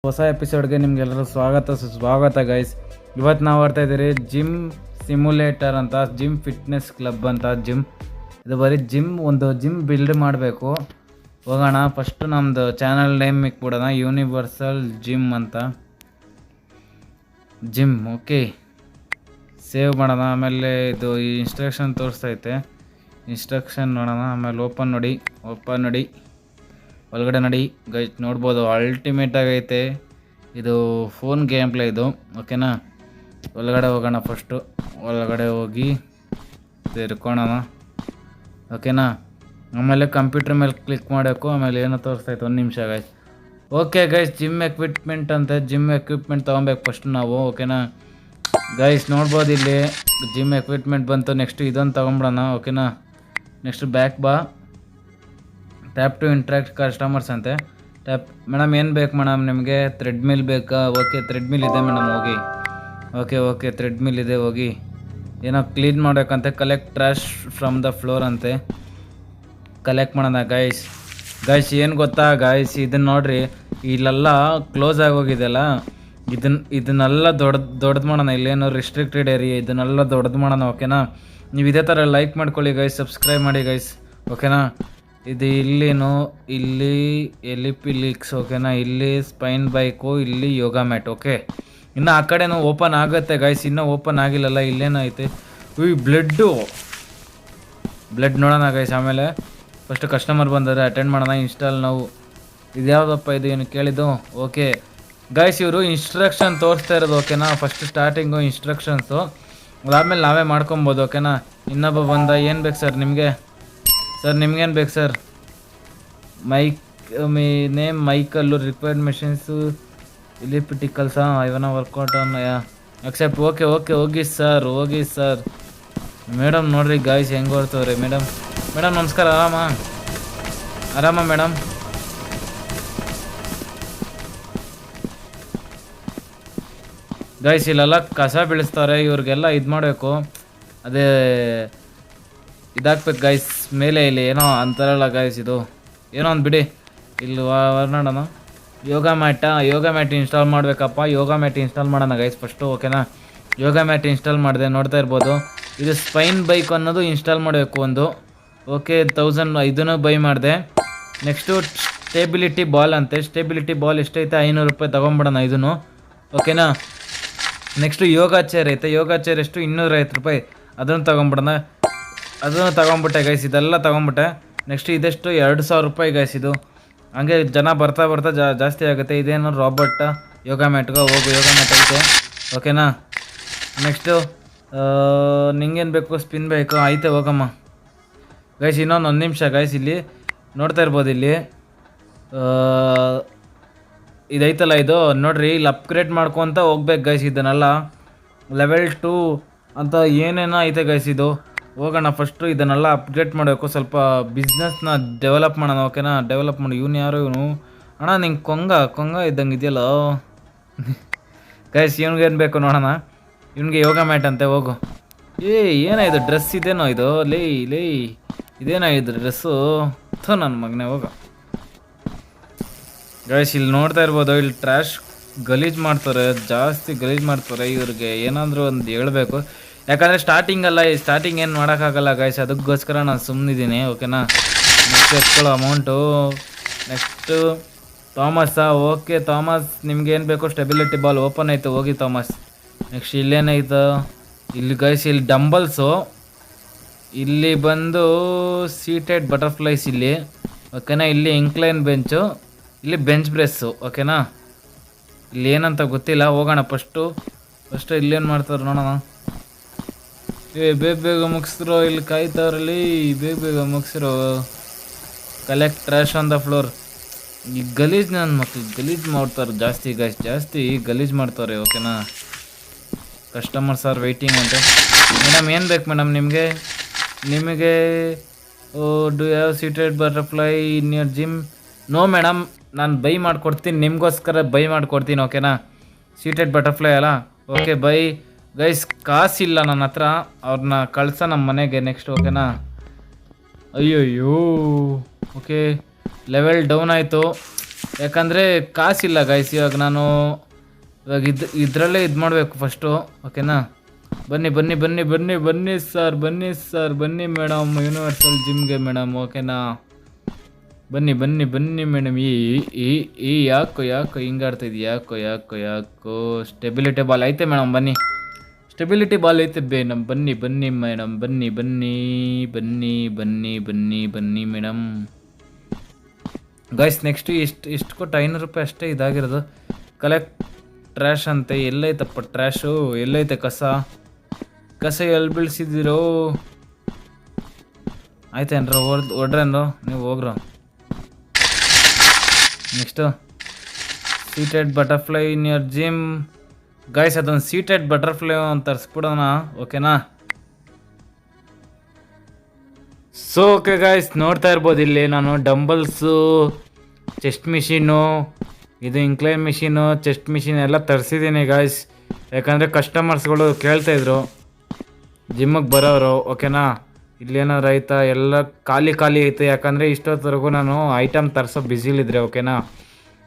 ಹೊಸ ಎಪಿಸೋಡ್ಗೆ ನಿಮಗೆಲ್ಲರೂ ಸ್ವಾಗತ ಗೈಸ್. ಇವತ್ತು ನಾವು ಬರ್ತಾ ಇದ್ದೀರಿ ಜಿಮ್ ಸಿಮ್ಯುಲೇಟರ್ ಅಂತ, ಜಿಮ್ ಫಿಟ್ನೆಸ್ ಕ್ಲಬ್ ಅಂತ. ಇದು ಬರೀ ಒಂದು ಜಿಮ್ ಬಿಲ್ಡ್ ಮಾಡಬೇಕು. ಹೋಗೋಣ. ಫಸ್ಟು ನಮ್ಮದು ಚಾನಲ್ ನೇಮ್ ಇಕ್ಬಿಡೋಣ, ಯೂನಿವರ್ಸಲ್ ಜಿಮ್ ಅಂತ. ಜಿಮ್ ಓಕೆ, ಸೇವ್ ಮಾಡೋಣ. ಆಮೇಲೆ ಇದು ಈ ಇನ್ಸ್ಟ್ರಕ್ಷನ್ ತೋರಿಸ್ತೈತೆ, ಇನ್ಸ್ಟ್ರಕ್ಷನ್ ನೋಡೋಣ. ಆಮೇಲೆ ಓಪನ್ ನೋಡಿ ಒಳಗಡೆ ನೋಡಿ ಗೈಸ್, ನೋಡ್ಬೋದು ಅಲ್ಟಿಮೇಟ್ ಆಗೈತೆ. ಇದು ಫೋನ್ ಗೇಮ್ ಪ್ಲೇ ಇದು, ಓಕೆನಾ. ಒಳಗಡೆ ಹೋಗೋಣ. ಫಸ್ಟು ಒಳಗಡೆ ಹೋಗಿ ಸೇರ್ಕೊಳ್ಳೋಣ, ಓಕೆನಾ. ಆಮೇಲೆ ಕಂಪ್ಯೂಟರ್ ಮೇಲೆ ಕ್ಲಿಕ್ ಮಾಡಬೇಕು. ಆಮೇಲೆ ಏನೋ ತೋರಿಸ್ತೈತೆ, 1 ನಿಮಿಷ guys. Okay guys, gym equipment ಅಂತ, ಜಿಮ್ ಎಕ್ವಿಪ್ಮೆಂಟ್ ತೊಗೊಬೇಕು ಫಸ್ಟ್ ನಾವು, ಓಕೆನಾ ಗೈಸ್. ನೋಡ್ಬೋದು ಇಲ್ಲಿ ಜಿಮ್ ಎಕ್ವಿಪ್ಮೆಂಟ್ ಬಂತು. ನೆಕ್ಸ್ಟ್ ಇದೊಂದು ತೊಗೊಂಬಿಡೋಣ, ಓಕೆನಾ. ನೆಕ್ಸ್ಟ್ ಬ್ಯಾಕ್ ಬಾ, ಟ್ಯಾಪ್ ಟು ಇಂಟ್ರಾಕ್ಟ್ ಕಸ್ಟಮರ್ಸ್ ಅಂತೆ. ಮೇಡಮ್ ಏನು ಬೇಕು ಮೇಡಮ್ ನಿಮಗೆ? ಥ್ರೆಡ್ಮಿಲ್ ಬೇಕಾ? ಓಕೆ ಥ್ರೆಡ್ಮಿಲ್ ಇದೆ ಮೇಡಮ್, ಹೋಗಿ. ಓಕೆ ಥ್ರೆಡ್ಮಿಲ್ ಇದೆ, ಹೋಗಿ. ಏನೋ ಕ್ಲೀನ್ ಮಾಡಬೇಕಂತೆ. Collect trash from the floor ಅಂತೆ. ಕಲೆಕ್ಟ್ ಮಾಡೋಣ ಗೈಸ್. ಏನು ಗೊತ್ತಾ ಗೈಸ್, ಇದನ್ನು ನೋಡ್ರಿ, ಇಲ್ಲೆಲ್ಲ ಕ್ಲೋಸ್ ಆಗೋಗಿದೆಯಲ್ಲ, ಇದನ್ನೆಲ್ಲ ದೊಡ್ಡದು ಮಾಡೋಣ. ಇಲ್ಲೇನೋ ರಿಸ್ಟ್ರಿಕ್ಟೆಡ್ ಏರಿಯಾ, ಇದನ್ನೆಲ್ಲ ದೊಡ್ಡದು ಮಾಡೋಣ, ಓಕೆನಾ. ನೀವು ಇದೇ ಥರ ಲೈಕ್ ಮಾಡ್ಕೊಳ್ಳಿ ಗೈಸ್, ಸಬ್ಸ್ಕ್ರೈಬ್ ಮಾಡಿ ಗೈಸ್, ಓಕೆನಾ. ಇದು ಇಲ್ಲಿ ಎಲಿಪಿಲಿಕ್ಸ್, ಓಕೆನಾ. ಇಲ್ಲಿ ಸ್ಪೈನ್ ಬೈಕು, ಇಲ್ಲಿ ಯೋಗ ಮ್ಯಾಟ್, ಓಕೆ. ಇನ್ನು ಆ ಕಡೆನೂ ಓಪನ್ ಆಗುತ್ತೆ ಗೈಸ್, ಇನ್ನೂ ಓಪನ್ ಆಗಿಲ್ಲಲ್ಲ. ಇಲ್ಲೇನೋ ಐತೆ, ಬ್ಲಡ್ ನೋಡೋಣ ಗೈಸ್. ಆಮೇಲೆ ಫಸ್ಟ್ ಕಸ್ಟಮರ್ ಬಂದರೆ ಅಟೆಂಡ್ ಮಾಡೋಣ. ಇನ್ಸ್ಟಾಲ್ ನಾವು ಇದು ಯಾವುದಪ್ಪ ಇದು ಏನು ಕೇಳಿದ್ದು? ಓಕೆ ಗೈಸ್, ಇವರು ಇನ್ಸ್ಟ್ರಕ್ಷನ್ ತೋರಿಸ್ತಾ ಇರೋದು, ಓಕೆನಾ. ಫಸ್ಟ್ ಸ್ಟಾರ್ಟಿಂಗು ಇನ್ಸ್ಟ್ರಕ್ಷನ್ಸು, ಅದಾದಮೇಲೆ ನಾವೇ ಮಾಡ್ಕೊಬೋದು, ಓಕೆನಾ. ಇನ್ನೊಬ್ಬ ಬಂದ, ಏನು ಬೇಕು ಸರ್ ನಿಮಗೆ? ಸರ್ ನಿಮ್ಗೇನು ಬೇಕು ಸರ್? ನೇಮ್ ಮೈಕಲ್ಲು, ರಿಕ್ವೈರ್ಡ್ ಮೆಷಿನ್ಸು, ಇಲಿಪಿಟಿಕಲ್ಸಾ, ಇವನ ವರ್ಕೌಟ್ ಅಕ್ಸೆಪ್ಟ್. ಓಕೆ ಹೋಗಿ ಸರ್. ಮೇಡಮ್ ನೋಡ್ರಿ ಗಾಯ್ಸ್ ಹೆಂಗೆ ಹೊರ್ತವ್ರೆ. ಮೇಡಮ್ ನಮಸ್ಕಾರ. ಆರಾಮ ಮೇಡಮ್? ಗೈಸ್ ಇಲ್ಲೆಲ್ಲ ಕಸ ಬೀಳಿಸ್ತಾರೆ, ಇವ್ರಿಗೆಲ್ಲ ಇದು ಮಾಡಬೇಕು. ಅದೇ ಇದಾಕ್ಬೇಕು ಗೈಸ್ ಮೇಲೆ. ಇಲ್ಲಿ ಏನೋ ಅಂತಾರಲ್ಲ ಗೈಸ್, ಇದು ಏನೋ ಒಂದು ಬಿಡಿ. ಇಲ್ಲಿ ನೋಡೋಣ. ಯೋಗ ಮ್ಯಾಟ್ ಇನ್ಸ್ಟಾಲ್ ಮಾಡಬೇಕಪ್ಪ. ಯೋಗ ಮ್ಯಾಟ್ ಇನ್ಸ್ಟಾಲ್ ಮಾಡೋಣ ಗೈಸ್ ಫಸ್ಟು, ಓಕೆನಾ. ಯೋಗ ಮ್ಯಾಟ್ ಇನ್ಸ್ಟಾಲ್ ಮಾಡಿದೆ, ನೋಡ್ತಾ ಇರ್ಬೋದು. ಇದು ಸ್ಪೈನ್ ಬೈಕ್ ಅನ್ನೋದು ಇನ್ಸ್ಟಾಲ್ ಮಾಡಬೇಕು ಒಂದು, ಓಕೆ. 1000 ಇದನ್ನು ಬೈ ಮಾಡಿದೆ. ನೆಕ್ಸ್ಟು ಸ್ಟೇಬಿಲಿಟಿ ಬಾಲ್ ಅಂತೆ. ಸ್ಟೇಬಿಲಿಟಿ ಬಾಲ್ ಎಷ್ಟೈತೆ? 500 ರೂಪಾಯಿ ತೊಗೊಂಬಿಡೋಣ ಇದನ್ನು, ಓಕೆನಾ. ನೆಕ್ಸ್ಟು ಯೋಗ ಚೇರ್ ಐತೆ. ಯೋಗ ಚೇರ್ ಎಷ್ಟು? 250 ರೂಪಾಯಿ. ಅದನ್ನು ತೊಗೊಂಬಿಟ್ಟೆ ಗೈಸ್, ಇದೆಲ್ಲ ತೊಗೊಂಬಿಟ್ಟೆ. ನೆಕ್ಸ್ಟ್ ಇದೆಷ್ಟು? 2000 ರೂಪಾಯಿ ಗೈಸ್ ಇದು. ಹಂಗೆ ಜನ ಬರ್ತಾ ಜಾಸ್ತಿ ಆಗುತ್ತೆ. ಇದೇನು ರಾಬರ್ಟ ಯೋಗ ಮ್ಯಾಟ್ಗೆ ಹೋಗು, ಯೋಗ ಮ್ಯಾಟ್ ಐತೆ, ಓಕೆನಾ. ನೆಕ್ಸ್ಟು ನಿಂಗೇನು ಬೇಕು? ಸ್ಪಿನ್ ಬೇಕು, ಐತೆ, ಹೋಗಮ್ಮ ಗೈಸ್. ಇನ್ನೊಂದು 1 ನಿಮಿಷ ಗೈಸ್. ಇಲ್ಲಿ ನೋಡ್ತಾ ಇರ್ಬೋದು, ಇಲ್ಲಿ ಇದೈತಲ್ಲ ಇದು ನೋಡ್ರಿ. ಇಲ್ಲಿ ಅಪ್ಗ್ರೇಡ್ ಮಾಡ್ಕೊತ ಹೋಗ್ಬೇಕು ಗೈಸ್. ಇದನ್ನೆಲ್ಲ ಲೆವೆಲ್ 2 ಅಂತ ಏನೇನೋ ಐತೆ ಗೈಸ್. ಇದು ಹೋಗೋಣ. ಫಸ್ಟು ಇದನ್ನೆಲ್ಲ ಅಪ್ಗ್ರೇಡ್ ಮಾಡಬೇಕು, ಸ್ವಲ್ಪ ಬಿಸ್ನೆಸ್ನ ಡೆವಲಪ್ ಮಾಡೋಣ, ಓಕೆನಾ. ಡೆವಲಪ್ ಮಾಡಿ. ಇವನು ಅಣ್ಣ ನಿಂಗೆ ಕೊಂಗ ಇದ್ದಂಗೆ ಇದೆಯಲ್ಲ ಗೈಸ್. ಇವ್ನಿಗೇನು ಬೇಕು ನೋಡೋಣ. ಇವನಿಗೆ ಯೋಗ ಮ್ಯಾಟ್ ಅಂತೆ, ಹೋಗು. ಏನೋ ಇದು ಡ್ರೆಸ್ ಇದೇನೋ ಇದು, ಲೇ ಇದೇನೋ ಇದು ಡ್ರೆಸ್ಸು, ನನ್ನ ಮಗನೇ, ಹೋಗ ಗೈಸ್. ಇಲ್ಲಿ ನೋಡ್ತಾ ಇರ್ಬೋದು, ಇಲ್ಲಿ ಟ್ರ್ಯಾಶ್ ಗಲೀಜು ಮಾಡ್ತಾರೆ, ಜಾಸ್ತಿ ಗಲೀಜು ಮಾಡ್ತಾರೆ. ಇವ್ರಿಗೆ ಏನಾದರೂ ಒಂದು ಹೇಳ್ಬೇಕು, ಯಾಕಂದರೆ ಸ್ಟಾರ್ಟಿಂಗ್ ಏನು ಮಾಡೋಕ್ಕಾಗಲ್ಲ ಗೈಸ್. ಅದಕ್ಕೋಸ್ಕರ ನಾನು ಸುಮ್ಮನಿದ್ದೀನಿ, ಓಕೆನಾ. ನೆಕ್ಸ್ಟ್ ಎತ್ಕೊಳ್ಳೋ ಅಮೌಂಟು. ನೆಕ್ಸ್ಟು ಥಾಮಸ್ಸಾ, ಓಕೆ ಥಾಮಸ್ ನಿಮ್ಗೇನು ಬೇಕು? ಸ್ಟೆಬಿಲಿಟಿ ಬಾಲ್ ಓಪನ್ ಆಯಿತು, ಹೋಗಿ ಥಾಮಸ್. ನೆಕ್ಸ್ಟ್ ಇಲ್ಲೇನಾಯ್ತು? ಇಲ್ಲಿ ಗೈಸ್ ಇಲ್ಲಿ ಡಂಬಲ್ಸು, ಇಲ್ಲಿ ಬಂದು ಸೀಟೆಡ್ ಬಟರ್ಫ್ಲೈಸ್ ಇಲ್ಲಿ, ಓಕೆನಾ. ಇಲ್ಲಿ ಇಂಕ್ಲೈನ್ ಬೆಂಚು, ಇಲ್ಲಿ ಬೆಂಚ್ ಪ್ರೆಸ್ಸು, ಓಕೆನಾ. ಇಲ್ಲಿ ಏನಂತ ಗೊತ್ತಿಲ್ಲ, ಹೋಗೋಣ ಫಸ್ಟು ಇಲ್ಲೇನು ಮಾಡ್ತಾರೆ ನೋಡೋಣ. ಬೇಗ ಮುಗಿಸಿದ್ರು, ಇಲ್ಲಿ ಕಾಯ್ತವ್ರಲ್ಲಿ, ಬೇಗ ಮುಗಿಸಿರೋ. Collect trash on the floor. ಈ ಗಲೀಜು ನನ್ನ ಮಕ್ಳು ಗಲೀಜು ಮಾಡ್ತಾರೆ ಜಾಸ್ತಿ ಗೈಸ್, ಜಾಸ್ತಿ ಗಲೀಜು ಮಾಡ್ತಾರೆ, ಓಕೆನಾ. ಕಸ್ಟಮರ್ಸ್ ಆರ್ ವೆಯ್ಟಿಂಗ್ ಅಂತ. ಮೇಡಮ್ ಏನು ಬೇಕು ಮೇಡಮ್ ನಿಮಗೆ? Do have seated butterfly in your gym? No madam, ನಾನು ಬೈ ಮಾಡಿಕೊಡ್ತೀನಿ, ನಿಮಗೋಸ್ಕರ ಬೈ ಮಾಡಿಕೊಡ್ತೀನಿ, ಓಕೆನಾ. ಸೀಟೆಡ್ ಬಟರ್ಫ್ಲೈ ಅಲ್ಲ, ಓಕೆ ಬೈ. ಗೈಸ್ ಕಾಸಿಲ್ಲ ನನ್ನ ಹತ್ರ, ಅವ್ರನ್ನ ಕಳ್ಸ ನಮ್ಮ ಮನೆಗೆ ನೆಕ್ಸ್ಟ್, ಓಕೆನಾ. ಅಯ್ಯೋ ಓಕೆ ಲೆವೆಲ್ ಡೌನ್ ಆಯಿತು. ಯಾಕಂದರೆ ಕಾಸಿಲ್ಲ ಗೈಸ್. ಇವಾಗ ನಾನು ಇವಾಗ ಇದರಲ್ಲೇ ಇದು ಮಾಡಬೇಕು ಫಸ್ಟು. ಓಕೆನಾ, ಬನ್ನಿ ಬನ್ನಿ ಬನ್ನಿ ಬನ್ನಿ ಬನ್ನಿ ಸರ್, ಬನ್ನಿ ಸರ್, ಬನ್ನಿ ಮೇಡಮ್ ಯೂನಿವರ್ಸಲ್ ಜಿಮ್ಗೆ ಮೇಡಮ್. ಓಕೆನಾ, ಬನ್ನಿ ಬನ್ನಿ ಬನ್ನಿ ಮೇಡಮ್. ಈ ಯಾಕೋ ಹಿಂಗೆ ಆಡ್ತಾಯಿದ್ದು, ಯಾಕೋ ಸ್ಟೆಬಿಲಿಟಿ ಬಾಲ್ ಐತೆ ಮೇಡಮ್, ಬನ್ನಿ. ಸ್ಟೆಬಿಲಿಟಿ ಬಾಲ್ ಐತೆ ಬನ್ನಿ ಬನ್ನಿ ಮೇಡಮ್, ಬನ್ನಿ ಬನ್ನಿ ಬನ್ನಿ ಬನ್ನಿ ಬನ್ನಿ ಬನ್ನಿ ಮೇಡಮ್. ಗೈಸ್ ನೆಕ್ಸ್ಟು ಇಷ್ಟು ಕೊಟ್ಟು ₹500 ಅಷ್ಟೇ ಇದಾಗಿರೋದು. ಕಲೆಕ್ಟ್ ಟ್ರ್ಯಾಶ್ ಅಂತೆ. ಎಲ್ಲೈತಪ್ಪ ಟ್ರ್ಯಾಶು? ಎಲ್ಲೈತೆ ಕಸ ಎಲ್ಲಿ ಬೀಳ್ಸಿದ್ದೀರೋ? ಆಯ್ತೇನ್ರ, ಹೊಡ್ರೇನ್ರು ನೀವು, ಹೋಗ್ರು. Next seated butterfly in your gym. Guys ಅದೊಂದು ಸೀಟೆಡ್ ಬಟರ್ಫ್ಲೈ ಅಂತ ತರಿಸ್ಬಿಡೋಣ. ಓಕೆನಾ, ಸೊ ಓಕೆ ಗೈಸ್, ನೋಡ್ತಾ ಇರ್ಬೋದು ಇಲ್ಲಿ ನಾನು ಡಂಬಲ್ಸು, ಚೆಸ್ಟ್ ಮಿಷಿನು, ಇದು ಇಂಕ್ಲೈನ್ ಮಿಷಿನು, ಚೆಸ್ಟ್ ಮಿಷಿನ್ ಎಲ್ಲ ತರಿಸಿದ್ದೀನಿ ಗೈಸ್. ಯಾಕಂದರೆ ಕಸ್ಟಮರ್ಸ್ಗಳು ಕೇಳ್ತಾಯಿದ್ರು ಜಿಮ್ಮಿಗೆ ಬರೋರು. ಓಕೆನಾ, ಇಲ್ಲೇನಾದ್ರು ಆಯ್ತಾ, ಎಲ್ಲ ಖಾಲಿ ಐತೆ. ಯಾಕಂದರೆ ಇಷ್ಟೊತ್ತವರೆಗೂ ನಾನು ಐಟಮ್ ತರಿಸೋ ಬ್ಯುಸಿಲಿದ್ರೆ. ಓಕೆನಾ,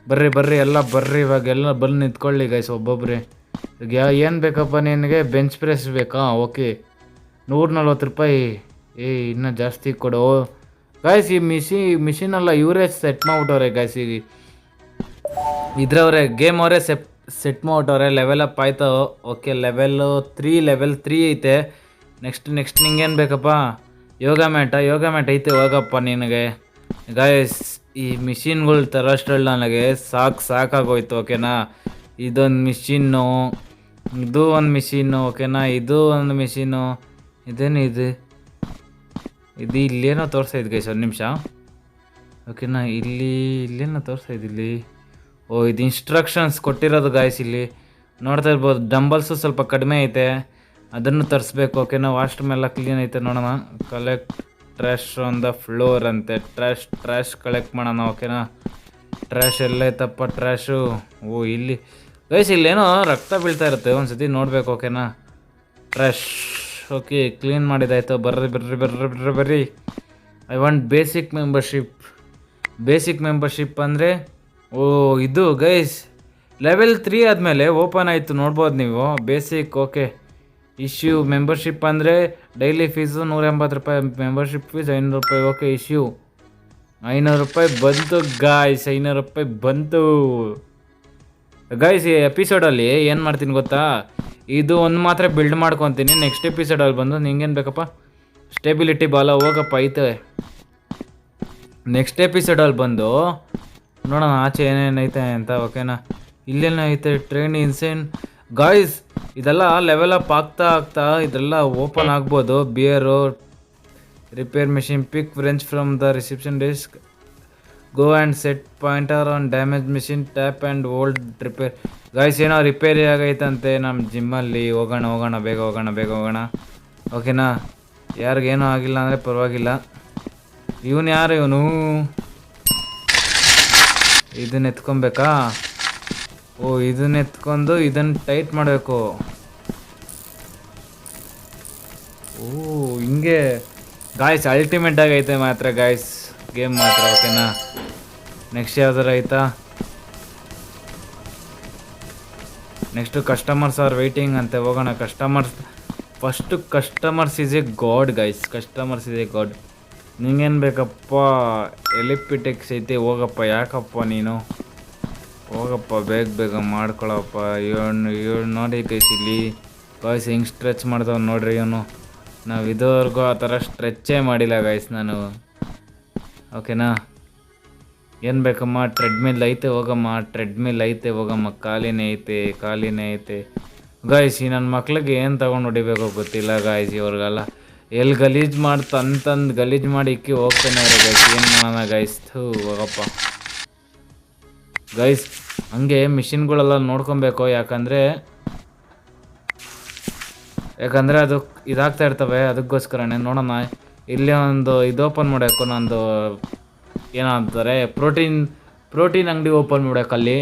ಬರ್ರಿ ಎಲ್ಲ ಬರ್ರಿ, ಇವಾಗೆಲ್ಲ ಬಂದು ನಿಂತ್ಕೊಳ್ಳಿ ಗೈಸ್ ಒಬ್ಬೊಬ್ರಿ. ಈಗ ಏನು ಬೇಕಪ್ಪ ನಿನಗೆ? ಬೆಂಚ್ ಪ್ರೆಸ್ ಬೇಕಾ? ಓಕೆ, ₹140. ಇನ್ನೂ ಜಾಸ್ತಿ ಕೊಡು ಗೈಸ್. ಈ ಮಿಷಿನೆಲ್ಲ ಇವರೇ ಸೆಟ್ ಮಾಡಿಬಿಟ್ಟವ್ರೆ ಗೈಸ್. ಈಗ ಇದ್ರವ್ರೆ ಗೇಮ್ ಅವರೇ ಸೆಟ್ ಮಾಡಿಬಿಟ್ಟವ್ರೆ. ಲೆವೆಲ್ ಅಪ್ ಆಯಿತು. ಓಕೆ, ಲೆವೆಲ್ 3 ಐತೆ. ನೆಕ್ಸ್ಟ್ ನಿಂಗೇನು ಬೇಕಪ್ಪ? ಯೋಗ ಮ್ಯಾಟ್ ಐತೆ, ಹೋಗಪ್ಪ ನಿನಗೆ. ಗೈಸ್ ಈ ಮಿಷಿನ್ಗಳು ತರೋಷ್ಟ್ರಲ್ಲಿ ನನಗೆ ಸಾಕಾಗೋಯ್ತು. ಓಕೆನಾ, ಇದೊಂದು ಮಿಷಿನ್ನು, ಇದು ಒಂದು ಮಿಷಿನ್ನು. ಓಕೆನಾ, ಇದು ಒಂದು ಮಿಷಿನ್ನು. ಇದೇನು ಇದು ಇಲ್ಲೇನೋ ತೋರಿಸ್ತಾಯಿದ್ದು ಗೈಸ್, ಒಂದು ನಿಮಿಷ. ಓಕೆನಾ, ಇಲ್ಲೇನೋ ತೋರಿಸ್ತಾಯಿದ್ದು ಇಲ್ಲಿ. ಇದು ಇನ್ಸ್ಟ್ರಕ್ಷನ್ಸ್ ಕೊಟ್ಟಿರೋದು ಗೈಸ್. ಇಲ್ಲಿ ನೋಡ್ತಾ ಇರ್ಬೋದು. ಡಂಬಲ್ಸು ಸ್ವಲ್ಪ ಕಡಿಮೆ ಐತೆ, ಅದನ್ನು ತರಿಸ್ಬೇಕು. ಓಕೆನಾ, ವಾಶ್ರೂಮ್ ಎಲ್ಲ ಕ್ಲೀನ್ ಐತೆ. ನೋಡೋಣ. Collect trash on the floor ಅಂತೆ. ಟ್ರ್ಯಾಶ್ ಕಲೆಕ್ಟ್ ಮಾಡೋಣ. ಓಕೆನಾ, ಟ್ರ್ಯಾಶ್ ಎಲ್ಲೈತಪ್ಪ ಟ್ರ್ಯಾಶು? ಇಲ್ಲಿ ಗೈಸ್ ಇಲ್ಲೇನೋ ರಕ್ತ ಬೀಳ್ತಾ ಇರುತ್ತೆ, ಒಂದು ಸತಿ ನೋಡಬೇಕು. ಓಕೆನಾ, ಟ್ರ್ಯಾಶ್ ಓಕೆ ಕ್ಲೀನ್ ಮಾಡಿದಾಯ್ತು. ಬರ್ರಿ. ಐ ವಾಂಟ್ ಬೇಸಿಕ್ ಮೆಂಬರ್ಶಿಪ್ ಅಂದರೆ ಇದು ಗೈಸ್ ಲೆವೆಲ್ 3 ಆದಮೇಲೆ ಓಪನ್ ಆಯಿತು, ನೋಡ್ಬೋದು ನೀವು. Basic okay. ಇಶ್ಯೂ ಮೆಂಬರ್ಶಿಪ್ ಅಂದರೆ daily fees ₹180, membership fees ₹500. Okay, issue ₹500 ಬಂತು ಗಾಯ್ಸ್, ₹500 ಬಂತು ಗೈಸ್. ಈ ಎಪಿಸೋಡಲ್ಲಿ ಏನು ಮಾಡ್ತೀನಿ ಗೊತ್ತಾ? ಇದು ಒಂದು ಮಾತ್ರ ಬಿಲ್ಡ್ ಮಾಡ್ಕೊತೀನಿ. ನೆಕ್ಸ್ಟ್ ಎಪಿಸೋಡಲ್ಲಿ ಬಂದು ನಿಂಗೇನು ಬೇಕಪ್ಪ? ಸ್ಟೆಬಿಲಿಟಿ ಬಾಲ, ಹೋಗಪ್ಪ ಐತೆ. ನೆಕ್ಸ್ಟ್ ಎಪಿಸೋಡಲ್ಲಿ ಬಂದು ನೋಡೋಣ ಆಚೆ ಏನೇನೈತೆ ಅಂತ. ಓಕೆನಾ, ಇಲ್ಲೇನೈತೆ? Train insane guys. ಇದೆಲ್ಲ ಲೆವೆಲ್ ಅಪ್ ಆಗ್ತಾ ಇದೆಲ್ಲ ಓಪನ್ ಆಗ್ಬೋದು. Beer, repair machine, pick wrench from the reception desk, go and set pointer on damage machine, tap and hold repair. Guys ಏನೋ ರಿಪೇರಿ ಆಗೈತಂತೆ ನಮ್ಮ ಜಿಮ್ಮಲ್ಲಿ. ಹೋಗೋಣ, ಬೇಗ ಹೋಗೋಣ. ಓಕೆನಾ, ಯಾರಿಗೇನೂ ಆಗಿಲ್ಲ ಅಂದರೆ ಪರವಾಗಿಲ್ಲ. ಯಾರು ಇವನು? ಇದನ್ನ ಎತ್ಕೊಬೇಕಾ? ಇದನ್ನ ಎತ್ಕೊಂಡು ಇದನ್ನು ಟೈಟ್ ಮಾಡಬೇಕು. ಹಿಂಗೆ ಗಾಯ್ಸ್ ಅಲ್ಟಿಮೇಟ್ ಆಗೈತೆ ಮಾತ್ರ ಗಾಯ್ಸ್ ಗೇಮ್ ಮಾತ್ರ. ಓಕೆನಾ, ನೆಕ್ಸ್ಟ್ ಯಾವ್ದಾರು ಆಯ್ತಾ? ನೆಕ್ಸ್ಟು ಕಸ್ಟಮರ್ಸ್ ಆರ್ ವೆಯ್ಟಿಂಗ್ ಅಂತೆ. ಹೋಗೋಣ. Customers is a god guys. ನಿಂಗೇನು ಬೇಕಪ್ಪ? ಎಲಿಪಿಟೆಕ್ಸ್ ಐತೆ, ಹೋಗಪ್ಪ. ಯಾಕಪ್ಪ ನೀನು? ಹೋಗಪ್ಪ, ಬೇಗ ಮಾಡ್ಕೊಳಪ್ಪ. ಇವನು ನೋಡಿ ಗೈಸ್, ಇಲ್ಲಿ ಗೈಸ್ ಹಿಂಗೆ ಸ್ಟ್ರೆಚ್ ಮಾಡ್ದವ್ ನೋಡ್ರಿ ಇವನು. ನಾವು ಇದುವರೆಗೂ ಆ ಥರ ಸ್ಟ್ರೆಚ್ಚೇ ಮಾಡಿಲ್ಲ ಗೈಸ್ ನಾನು. ಓಕೆನಾ, ಏನು ಬೇಕಮ್ಮ? ಟ್ರೆಡ್ಮಿಲ್ ಐತೆ, ಹೋಗಮ್ಮ. ಖಾಲಿನೇ ಐತೆ ಗಾಯ್ಸ್. ಈ ನನ್ನ ಮಕ್ಳಿಗೆ ಏನು ತೊಗೊಂಡು ಹೊಡಿಬೇಕೋ ಗೊತ್ತಿಲ್ಲ ಗಾಯ್ಸ್. ಇವ್ರಿಗೆಲ್ಲ ಎಲ್ಲಿ ಗಲೀಜು ತಂದು ಗಲೀಜು ಮಾಡಿ ಇಕ್ಕಿ ಹೋಗ್ತಾನೆ ಅವ್ರೆ ಗೈಸ್. ಏನು ಮಾಡೋಣ ಗೈಸ್? ಹೋಗಪ್ಪ ಗೈಸ್. ಹಂಗೆ ಮಿಷಿನ್ಗಳೆಲ್ಲ ನೋಡ್ಕೊಬೇಕು. ಯಾಕಂದರೆ ಅದು ಇದಾಗ್ತಾ ಇರ್ತವೆ, ಅದಕ್ಕೋಸ್ಕರನೇ. ನೋಡೋಣ, ಇಲ್ಲೇ ಒಂದು ಇದು ಓಪನ್ ಮಾಡಬೇಕು. ನಂದು ಏನಂತಾರೆ ಪ್ರೋಟೀನ್ ಅಂಗಡಿ ಓಪನ್ ಮಾಡಬೇಕಲ್ಲಿ.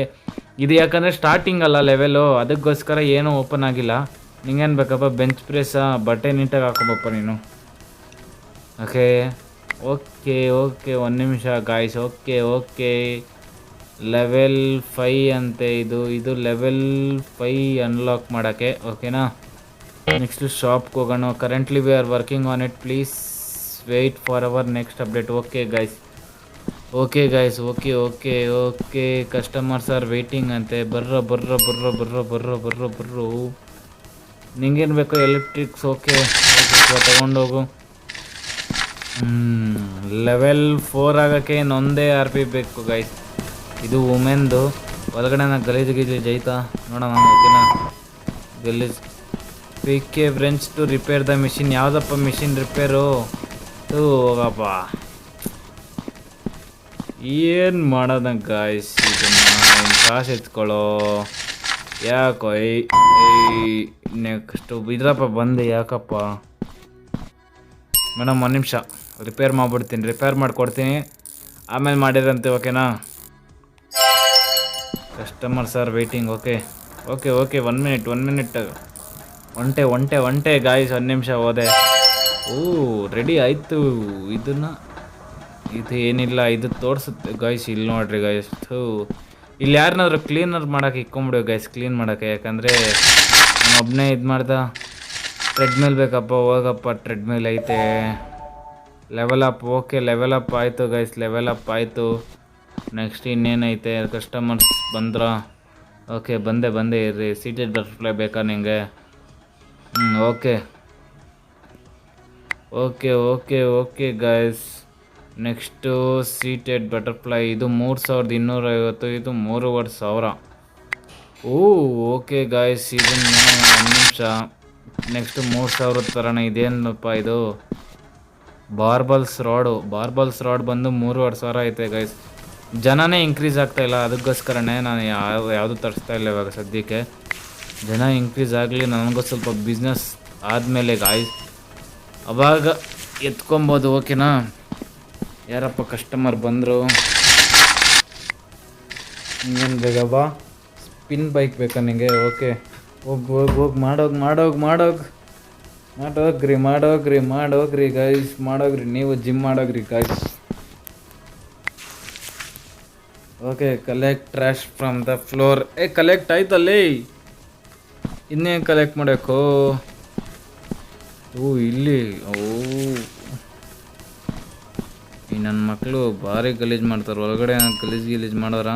ಇದು ಯಾಕಂದರೆ ಸ್ಟಾರ್ಟಿಂಗ್ ಅಲ್ಲ ಲೆವೆಲು, ಅದಕ್ಕೋಸ್ಕರ ಏನೂ ಓಪನ್ ಆಗಿಲ್ಲ. ನಿಂಗೇನು ಬೇಕಪ್ಪ? ಬೆಂಚ್ ಪ್ರೆಸ್ಸಾ? ಬಟ್ಟೆ ನೀಟಾಗಿ ಹಾಕೋಬಪ್ಪ ನೀನು. ಓಕೆ ಒಂದು ನಿಮಿಷ ಗಾಯ್ಸ್. ಓಕೆ ಲೆವೆಲ್ 5 ಅಂತೆ ಇದು ಲೆವೆಲ್ 5 ಅನ್ಲಾಕ್ ಮಾಡೋಕ್ಕೆ. ಓಕೆನಾ, ನೆಕ್ಸ್ಟು ಶಾಪ್ಗೆ ಹೋಗೋಣ. Currently we are working on it, please wait for our next update. Okay guys, okay customers are waiting ಅಂತೆ. ಬರ್ರೋ. ನಿಂಗೇನು ಬೇಕೋ ಎಲೆಕ್ಟ್ರಿಕ್ಸ್? ಓಕೆ ತೊಗೊಂಡೋಗು. ಲೆವೆಲ್ 4 ಆಗೋಕ್ಕೆ ಇನ್ನೊಂದೇ RP ಬೇಕು ಗೈಸ್. ಇದು ವುಮೆನ್ದು. ಒಳಗಡೆ ಗಲೀಜ್ ಐತಾ ನೋಡೋಣ. ಓಕೆನಾ, ಗಲೀಜ್ PK friends to repair the machine. ಯಾವುದಪ್ಪ ಮಿಷಿನ್ ರಿಪೇರು? ಹೋಗಪ್ಪ, ಏನು ಮಾಡೋದ ಗಾಯ್ಸ್? ಇದನ್ನು ಕಾಸು ಎತ್ಕೊಳ್ಳೋ. ಯಾಕೋ ನೆಕ್ಸ್ಟು ಇದ್ರಪ್ಪ ಬಂದೆ. ಯಾಕಪ್ಪ ಮೇಡಮ್, ಒಂದು ನಿಮಿಷ ರಿಪೇರ್ ಮಾಡಿಬಿಡ್ತೀನಿ, ರಿಪೇರ್ ಮಾಡಿಕೊಡ್ತೀನಿ, ಆಮೇಲೆ ಮಾಡಿರಂತೆ. ಓಕೆನಾ, customers are waiting. Okay 1 minute ಒಂಟೆ ಗಾಯ್ಸ್. 1 ನಿಮಿಷ ಹೋದೆ. ರೆಡಿ ಆಯಿತು. ಇದು ಏನಿಲ್ಲ, ಇದು ತೋರಿಸುತ್ತೆ ಗಾಯ್ಸ್. ಇಲ್ಲಿ ನೋಡ್ರಿ ಗಾಯ್ಸ್, ಇಲ್ಲಿ ಯಾರನ್ನಾದ್ರೂ ಕ್ಲೀನರ್ ಮಾಡೋಕೆ ಇಕ್ಕೊಂಬಿಡು ಗಾಯ್ಸ್, ಕ್ಲೀನ್ ಮಾಡೋಕ್ಕೆ. ಯಾಕಂದರೆ ನಾನು ಒಬ್ಬನೇ ಇದು ಮಾಡ್ದ. ಟ್ರೆಡ್ಮಿಲ್ ಬೇಕಪ್ಪ, ಹೋಗಪ್ಪ, ಟ್ರೆಡ್ಮಿಲ್ ಐತೆ. Level up. Okay, level up ಆಯಿತು ಗೈಸ್, ಲೆವೆಲ್ ಅಪ್ ಆಯಿತು. ನೆಕ್ಸ್ಟ್ ಇನ್ನೇನೈತೆ? ಕಸ್ಟಮರ್ಸ್ ಬಂದ್ರ? ಓಕೆ, ಬಂದೆ ಇರ್ರಿ. ಸೀಟೆಡ್ ಬಟರ್ಫ್ಲೈ ಬೇಕಾ ನಿಂಗೆ? Okay guys. Next seated butterfly. ಇದು 3250, ಇದು 3500. ಓಕೆ ಗಾಯ್ಸ್, ಇದನ್ನು 1 ನಿಮಿಷ. ನೆಕ್ಸ್ಟು 3000 ಥರನೇ. ಇದೇನಪ್ಪ ಇದು? ಬಾರ್ಬಲ್ಸ್ ರಾಡ್ ಬಂದು 3500 ಐತೆ ಗೈಸ್. ಜನನೇ ಇನ್ಕ್ರೀಸ್ ಆಗ್ತಾಯಿಲ್ಲ, ಅದಕ್ಕೋಸ್ಕರನೇ ನಾನು ಯಾವುದು ತರಿಸ್ತಾ ಇಲ್ಲ ಇವಾಗ ಸದ್ಯಕ್ಕೆ. ಜನ ಇನ್ಕ್ರೀಸ್ ಆಗಲಿ, ನನಗೂ ಸ್ವಲ್ಪ ಬಿಸ್ನೆಸ್ ಆದಮೇಲೆ ಗಾಯ್ಸ್ ಅವಾಗ ಎತ್ಕೊಬೋದು. ಓಕೆನಾ, ಯಾರಪ್ಪ ಕಸ್ಟಮರ್ ಬಂದರು? ಇನ್ನೇನು ಬೇಗ ಬಾ. ಸ್ಪಿನ್ ಬೈಕ್ ಬೇಕಾ ನಿಂಗೆ? ಓಕೆ, ಹೋಗಿ ಮಾಡೋಗ್ರಿ ಗೈಸ್, ನೀವು ಜಿಮ್ ಮಾಡೋಗ್ರಿ guys. Okay, collect trash from the floor. Collect ಆಯ್ತಲ್ಲಿ, ಇನ್ನೇನು ಕಲೆಕ್ಟ್ ಮಾಡಬೇಕು? ಇಲ್ಲಿ ಈ ನನ್ನ ಮಕ್ಕಳು ಭಾರಿ ಗಲೀಜು ಮಾಡ್ತಾರೆ. ಒಳಗಡೆ ಗಲೀಜು ಮಾಡೋರ?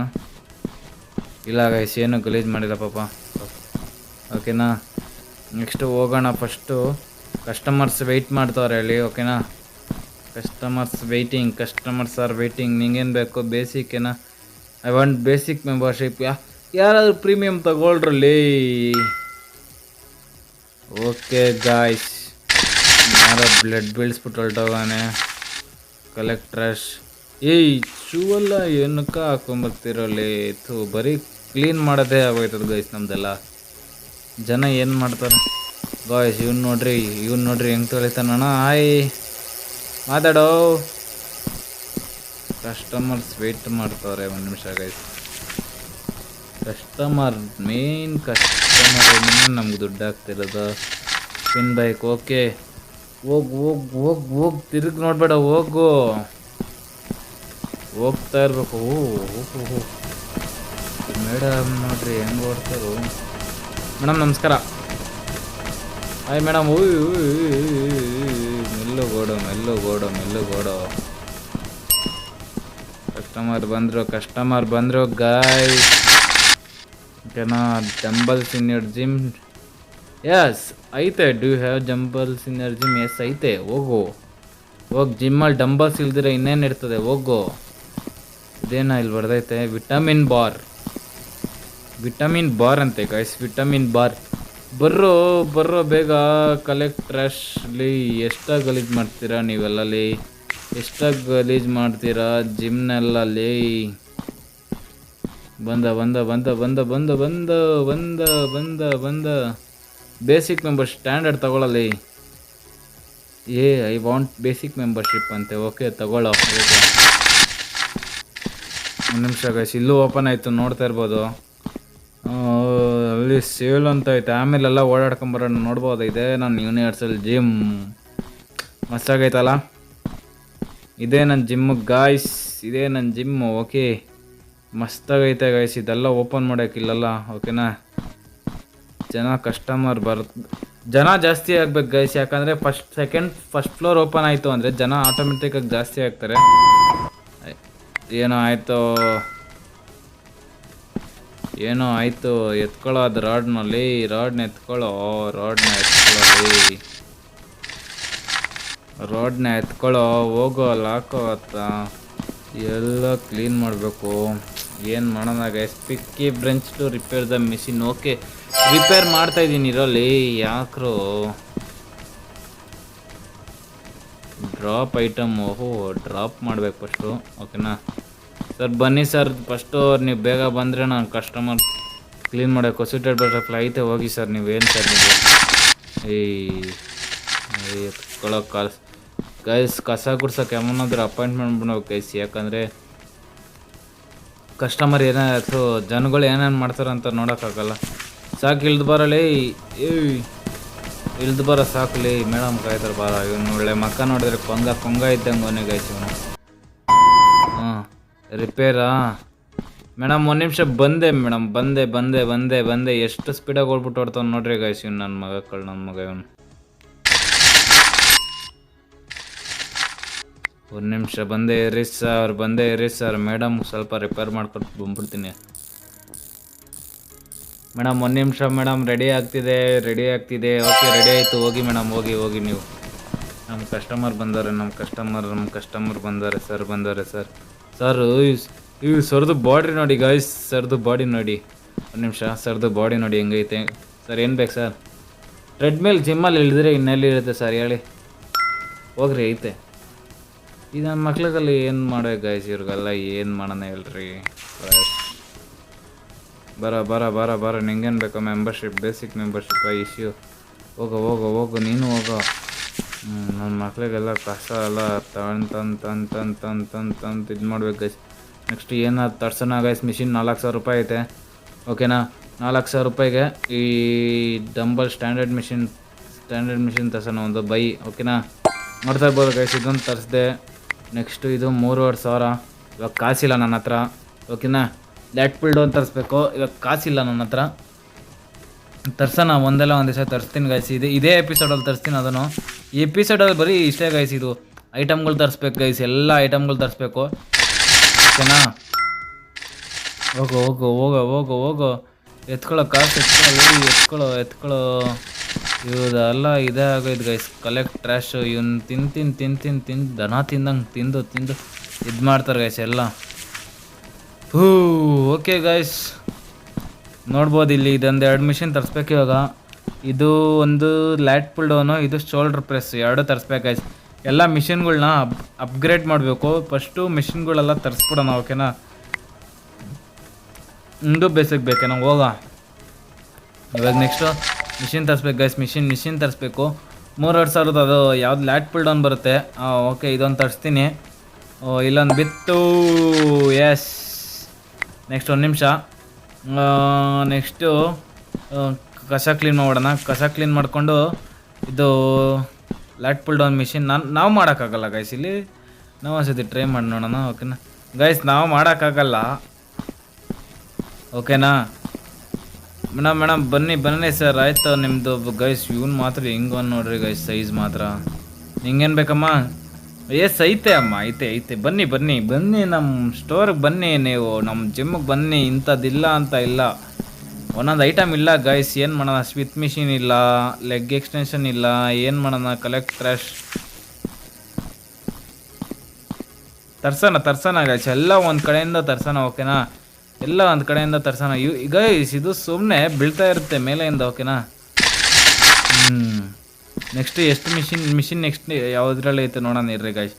ಇಲ್ಲ ಗೈಸ್, ಏನು ಗಲೀಜು ಮಾಡಿಲ್ಲ ಪಾಪ. ಓಕೆನಾ, ನೆಕ್ಸ್ಟು ಹೋಗೋಣ. ಫಸ್ಟು ಕಸ್ಟಮರ್ಸ್ ವೆಯ್ಟ್ ಮಾಡ್ತಾವ್ರೆ ಹೇಳಿ. ಓಕೆನಾ, ಕಸ್ಟಮರ್ಸ್ ಆರ್ ವೆಯ್ಟಿಂಗ್. ನಿಂಗೇನು ಬೇಕು? ಬೇಸಿಕ್ಕೇನಾ? I want basic membership. ಯಾರಾದರೂ ಪ್ರೀಮಿಯಮ್ ತಗೊಳ್ರಲ್ಲಿ. ಓಕೆ ಗಾಯ್ಸ್, ಯಾರೋ ಬ್ಲಡ್ ಬೀಳ್ಸ್ಬಿಟ್ಟು ಹೊರಟೋಗಾನೆ. Collect trash. ಶೂ ಎಲ್ಲ ಏನಕ್ಕ ಹಾಕೊಂಬರ್ತಿರಲ್ಲಿ? ಬರೀ ಕ್ಲೀನ್ ಮಾಡೋದೇ ಆಗೋಯ್ತದ ಗೈಸ್ ನಮ್ದೆಲ್ಲ. ಜನ ಏನು ಮಾಡ್ತಾರೆ ಗಾಯ್ಸ್? ಇವ್ನು ನೋಡ್ರಿ ಹೆಂಗೆ ತೊಳಿತಾನಣ್ಣ. ಮಾತಾಡೋ. ಕಸ್ಟಮರ್ಸ್ ವೆಯ್ಟ್ ಮಾಡ್ತಾರೆ. 1 ನಿಮಿಷ ಗೈಸ್. ಮೇನ್ ಕಸ್ಟಮರ್ ನಮ್ಗೆ ದುಡ್ಡು ಆಗ್ತಿರೋದು. Spin bike. ಓಕೆ, ಹೋಗು ತಿರುಗಿ ನೋಡಬೇಡ, ಹೋಗ್ತಾ ಇರಬೇಕು. ಮೇಡಮ್ ನೋಡ್ರಿ ಹೆಂಗೆ ಓಡ್ತಾರೋ. ಮೇಡಮ್ ನಮಸ್ಕಾರ. Hi madam. ಮೆಲ್ಲಗೋಡು. ಕಸ್ಟಮರ್ ಬಂದರು ಗಾಯ್ಸ್. ಓಕೆನಾ, dumbbells in your gym? Yes ಐತೆ. Do you have dumbbells in your gym? Yes ಐತೆ. ಹೋಗು ಜಿಮ್ಮಲ್ಲಿ ಡಂಬಲ್ಸ್ ಇಲ್ದಿರ ಇನ್ನೇನು ಇರ್ತದೆ? ಹೋಗು. ಇದೇನ ಇಲ್ಲಿ ಬರ್ದೈತೆ? ವಿಟಮಿನ್ ಬಾರ್ ಅಂತೆ ಗೈಸ್. Vitamin bar. ಬರ್ರೋ ಬೇಗ. ಕಲೆಕ್ಟ್ ಟ್ರ್ಯಾಶಲ್ಲಿ. ಎಷ್ಟಾಗಿ ಗಲೀಜು ಮಾಡ್ತೀರಾ ನೀವೆಲ್ಲಲ್ಲಿ? ಎಷ್ಟಾಗಿ ಗಲೀಜು ಮಾಡ್ತೀರಾ ಜಿಮ್ನೆಲ್ಲಲ್ಲಿ? ಬಂದ. ಬೇಸಿಕ್ ಮೆಂಬರ್ಶಿಪ್ ಸ್ಟ್ಯಾಂಡರ್ಡ್ ತಗೊಳ್ಳಲಿ. ಐ ವಾಂಟ್ ಬೇಸಿಕ್ ಮೆಂಬರ್ಶಿಪ್ ಅಂತೆ. ಓಕೆ, ತಗೊಳ್ಳೋ. 1 ನಿಮಿಷ ಗೈಸ್, ಇಲ್ಲೂ ಓಪನ್ ಆಯಿತು, ನೋಡ್ತಾ ಇರ್ಬೋದು. ಅಲ್ಲಿ ಸೇಲ್ ಅಂತ ಐತೆ. ಆಮೇಲೆಲ್ಲ ಓಡಾಡ್ಕೊಂಬರೋಣ. ನೋಡ್ಬೋದು. ಇದೆ ನನ್ನ ಯೂನಿವರ್ಸಲ್ ಜಿಮ್. ಮಸ್ತಾಗೈತಲ್ಲ? ಇದೇ ನನ್ನ ಜಿಮ್ಮು ಗಾಯ್ಸ್, ಇದೇ ನನ್ನ ಜಿಮ್ಮು. ಓಕೆ, ಮಸ್ತಾಗೈತೆ ಗೈಸ್. ಇದೆಲ್ಲ ಓಪನ್ ಮಾಡೋಕ್ಕಿಲ್ಲಲ್ಲ ಓಕೆನಾ. ಜನ ಜಾಸ್ತಿ ಆಗ್ಬೇಕು ಗೈಸ್, ಯಾಕಂದರೆ ಫಸ್ಟ್ ಫ್ಲೋರ್ ಓಪನ್ ಆಯಿತು ಅಂದರೆ ಜನ ಆಟೋಮೆಟಿಕ್ಕಾಗಿ ಜಾಸ್ತಿ ಆಗ್ತಾರೆ. ಏನೋ ಆಯಿತು ಎತ್ಕೊಳ್ಳೋ ಅದು ರಾಡ್ನ ಎತ್ಕೊಳ್ಳೋ ಹೋಗೋ ಲಾಕೋ ಅತ್ತ ಎಲ್ಲ ಕ್ಲೀನ್ ಮಾಡಬೇಕು. ಏನು ಮಾಡೋಣ guys. Pick wrench to repair the machine. Okay, repair ಮಾಡ್ತಾಯಿದ್ದೀನಿ ಇರೋಲ್ಲಿ. ಯಾಕ್ರೋ ಡ್ರಾಪ್ ಐಟಮ್. ಡ್ರಾಪ್ ಮಾಡಬೇಕು ಫಸ್ಟು ಓಕೆನಾ. ಸರ್ ಬನ್ನಿ ಸರ್, ಫಸ್ಟು ನೀವು ಬೇಗ ಬಂದರೆ ನಾನು ಕಸ್ಟಮರ್ ಕ್ಲೀನ್ ಮಾಡೋಕ್ಕೆ ಸೀಟೆಡ್ ಬಟರ್ಫ್ಲೈ ಐತೆ. ಹೋಗಿ ಸರ್ ನೀವೇನು ಸರ್ ನೀವು ಎತ್ಕೊಳ್ಳೋ ಗೈಸ್. ಕಸ ಗುಡ್ಸೋಕೆ ಯಾವನಾದ್ರೂ ಅಪಾಯಿಂಟ್ಮೆಂಟ್ ಮಾಡ್ಬೇಕು ಗೈಸ್, ಯಾಕಂದರೆ ಕಸ್ಟಮರ್ ಏನಾದ್ರು ಜನಗಳು ಏನೇನು ಮಾಡ್ತಾರೆ ಅಂತ ನೋಡೋಕ್ಕಾಗಲ್ಲ. ಸಾಕು ಇಳ್ದು ಬರಲಿ, ಇಳ್ದು ಬರೋ ಸಾಕಲಿ. ಮೇಡಮ್ ಕಾಯ್ತಾರೆ ಬಾರ. ಇವನು ಒಳ್ಳೆ ಮಕ್ಕ ನೋಡಿದ್ರೆ ಕೊಂಗ ಇದ್ದಂಗೆ ಅವನೇ ಗೈಸ್ ಇವನು. ಹಾಂ ರಿಪೇರಾ ಮೇಡಮ್, ಒಂದು ನಿಮಿಷ ಬಂದೆ ಮೇಡಮ್, ಬಂದೆ. ಎಷ್ಟು ಸ್ಪೀಡಾಗಿ ಓಡ್ಬಿಟ್ಟು ಹೊಡ್ತಾವ್ ನೋಡ್ರಿ ಗೈಸ್ ಇವ್ನು. ನನ್ನ ಮಗ ಇವನು. ಒಂದು ನಿಮಿಷ ಬಂದೇ ಇರಿ ಸರ್. ಮೇಡಮ್ ಸ್ವಲ್ಪ ರಿಪೇರ್ ಮಾಡ್ಕೊಟ್ಟು ಬಂದ್ಬಿಡ್ತೀನಿ ಮೇಡಮ್. ಒಂದು ನಿಮಿಷ ಮೇಡಮ್, ರೆಡಿ ಆಗ್ತಿದೆ. ಓಕೆ ರೆಡಿ ಆಯಿತು. ಹೋಗಿ ಮೇಡಮ್, ಹೋಗಿ ನೀವು. ನಮ್ಮ ಕಸ್ಟಮರ್ ಬಂದಾರೆ ಸರ್. ಇವು ಸರ್ದು ಬಾಡಿ ನೋಡಿ ಗಾಯ್ಸ್, ಸರ್ದು ಬಾಡಿ ನೋಡಿ. ಒಂದು ನಿಮಿಷ, ಸರ್ದು ಬಾಡಿ ನೋಡಿ ಹೆಂಗೈತೆ ಸರ್. ಏನು ಬೇಕು ಸರ್? ಟ್ರೆಡ್ಮಿಲ್ ಜಿಮ್ಮಲ್ಲಿ ಇಳಿದ್ರೆ ಇನ್ನೆಲ್ಲಿ ಇರುತ್ತೆ ಸರ್ ಹೇಳಿ. ಹೋಗ್ರಿ ಐತೆ. ಇದು ನನ್ನ ಮಕ್ಳಿಗೆಲ್ಲ ಏನು ಮಾಡೋ ಗಾಯ್ಸ್, ಇವ್ರಿಗೆಲ್ಲ ಏನು ಮಾಡೋಣ ಹೇಳ್ರಿ. ಬರ ನಿಂಗೇನು ಬೇಕೋ ಮೆಂಬರ್ಶಿಪ್, ಬೇಸಿಕ್ ಮೆಂಬರ್ಶಿಪ್ ಇಶ್ಯೂ. ಹೋಗು ನೀನು ಹೋಗೋ. ನನ್ನ ಮಕ್ಳಿಗೆಲ್ಲ ಕಸ ಎಲ್ಲ ತಂದು ಇದು ಮಾಡ್ಬೇಕು ಗೈಸ್. ನೆಕ್ಸ್ಟ್ ಏನಾದ್ರು ತರ್ಸೋಣ ಗೈಸ್. ಮಿಷಿನ್ 4000 ರೂಪಾಯಿ ಐತೆ ಓಕೆನಾ. 4000 ರೂಪಾಯಿಗೆ ಈ ಸ್ಟ್ಯಾಂಡರ್ಡ್ ಮಿಷಿನ್ ತರ್ಸೋಣ ಒಂದು ಬೈ ಓಕೆನಾ. ನೋಡ್ತಾ ಇರ್ಬೋದು ಗೈಸ್, ಇದೊಂದು ತರಿಸ್ದೆ. ನೆಕ್ಸ್ಟು ಇದು 3500. ಇವಾಗ ಕಾಸಿಲ್ಲ ನನ್ನ ಹತ್ರ ಓಕೆನಾ. ಲ್ಯಾಟ್ ಪಿಲ್ಡೋ ಅಂತ ತರಿಸ್ಬೇಕು. ಇವಾಗ ಕಾಸಿಲ್ಲ ನನ್ನ ಹತ್ರ. ತರ್ಸೋಣ ಒಂದು ದಿವಸ ತರಿಸ್ತೀನಿ ಗೈಸ್. ಇದೇ ಎಪಿಸೋಡಲ್ಲಿ ತರಿಸ್ತೀನಿ ಅದನ್ನು. ಈ ಎಪಿಸೋಡಲ್ಲಿ ಬರೀ ಇಷ್ಟೇ ಗೈಸ್. ಇದು ಐಟಮ್ಗಳು ತರಿಸ್ಬೇಕು ಗೈಸ್, ಎಲ್ಲ ಐಟಮ್ಗಳು ತರಿಸ್ಬೇಕು ಓಕೆನಾ. ಹೋಗೋ ಎತ್ಕೊಳ್ಳೋ ಕಾಸು ಎತ್ಕೊಳ್ಳೋ. ಇವುದೆಲ್ಲ ಇದೇ ಆಗೋಯ್ತು ಗೈಸ್. Collect trash. ಇವನು ತಿಂದು ದನ ತಿಂದಂಗೆ ತಿಂದು ಇದು ಮಾಡ್ತಾರೆ ಗೈಸ್ ಎಲ್ಲ. ಓಕೆ ಗೈಸ್, ನೋಡ್ಬೋದು ಇಲ್ಲಿ ಇದೊಂದು 2 ಮಿಷಿನ್ ತರಿಸ್ಬೇಕು ಇವಾಗ. ಇದು ಒಂದು ಲ್ಯಾಟ್ ಪುಲ್ ಡೌನು, ಇದು ಶೋಲ್ಡ್ರ್ ಪ್ರೆಸ್, 2 ತರಿಸ್ಬೇಕು ಗೈಸ್. ಎಲ್ಲ ಮಿಷಿನ್ಗಳ್ನ ಅಪ್ಗ್ರೇಡ್ ಮಾಡಬೇಕು. ಫಸ್ಟು ಮಿಷಿನ್ಗಳೆಲ್ಲ ತರಿಸ್ಬಿಡೋಣ ಓಕೆನಾ. ಇಂದು ಬೇಸಿಕ್ ಬೇಕೇನೋ ಹೋಗ. ಇವಾಗ ನೆಕ್ಸ್ಟು ಮಿಷಿನ್ ತರಿಸ್ಬೇಕು ಗೈಸ್. ಮಿಷಿನ್ ತರಿಸ್ಬೇಕು. 3000 ಅದು ಯಾವ್ದು ಲ್ಯಾಟ್ ಪುಲ್ ಡೌನ್ ಬರುತ್ತೆ. ಓಕೆ ಇದೊಂದು ತರಿಸ್ತೀನಿ. ಇಲ್ಲೊಂದು ಬಿತ್ತು. ಎಸ್. ನೆಕ್ಸ್ಟ್ ಒಂದು ನಿಮಿಷ. ನೆಕ್ಸ್ಟು ಕಸ ಕ್ಲೀನ್ ಮಾಡೋಣ. ಕಸ ಕ್ಲೀನ್ ಮಾಡಿಕೊಂಡು ಇದು ಲ್ಯಾಟ್ ಪುಲ್ ಡೌನ್ ಮಿಷಿನ್ ನಾವು ಮಾಡೋಕ್ಕಾಗಲ್ಲ ಗೈಸ್. ಇಲ್ಲಿ ನಾವು ಒಂದ್ಸತಿ ಟ್ರೈ ಮಾಡಿ ನೋಡೋಣ ಓಕೆನಾ ಗೈಸ್. ನಾವು ಮಾಡೋಕ್ಕಾಗಲ್ಲ ಓಕೆನಾ. ಮೇಡಮ್ ಬನ್ನಿ ಸರ್. ಆಯ್ತು ನಿಮ್ಮದು ಗೈಸ್. ಇವ್ನು ಮಾತ್ರ ಹೆಂಗೆ ನೋಡ್ರಿ ಗೈಸ್, ಸೈಜ್ ಮಾತ್ರ. ನಿಂಗೇನು ಬೇಕಮ್ಮ? ಎಸ್ ಐತೆ ಅಮ್ಮ, ಐತೆ. ಬನ್ನಿ ನಮ್ಮ ಸ್ಟೋರಿಗೆ ಬನ್ನಿ, ನೀವು ನಮ್ಮ ಜಿಮ್ಮಿಗೆ ಬನ್ನಿ. ಇಂಥದ್ದಿಲ್ಲ ಅಂತ ಇಲ್ಲ, ಒಂದೊಂದು ಐಟಮ್ ಇಲ್ಲ ಗೈಸ್. ಏನು ಮಾಡೋಣ? ಸ್ವಿತ್ ಮಿಷಿನ್ ಇಲ್ಲ, ಲೆಗ್ ಎಕ್ಸ್ಟೆನ್ಷನ್ ಇಲ್ಲ. ಏನು ಮಾಡೋಣ? ಕಲೆಕ್ಟ್ ಕ್ರ್ಯಾಶ್ ತರ್ಸೋಣ ಗೈಸ್. ಎಲ್ಲ ಒಂದು ಕಡೆಯಿಂದ ತರ್ಸೋಣ ಓಕೆನಾ. ಎಲ್ಲ ಒಂದು ಕಡೆಯಿಂದ ತರ್ಸೋಣ ಗೈಸ್. ಇದು ಸುಮ್ಮನೆ ಬೀಳ್ತಾ ಇರುತ್ತೆ ಮೇಲೆಯಿಂದ ಓಕೆನಾ. ನೆಕ್ಸ್ಟ್ ಎಷ್ಟು ಮಿಷಿನ್ ನೆಕ್ಸ್ಟ್ ಯಾವುದ್ರಲ್ಲಿ ಐತೆ ನೋಡೋಣ ಇರ್ರಿ ಗೈಸ್.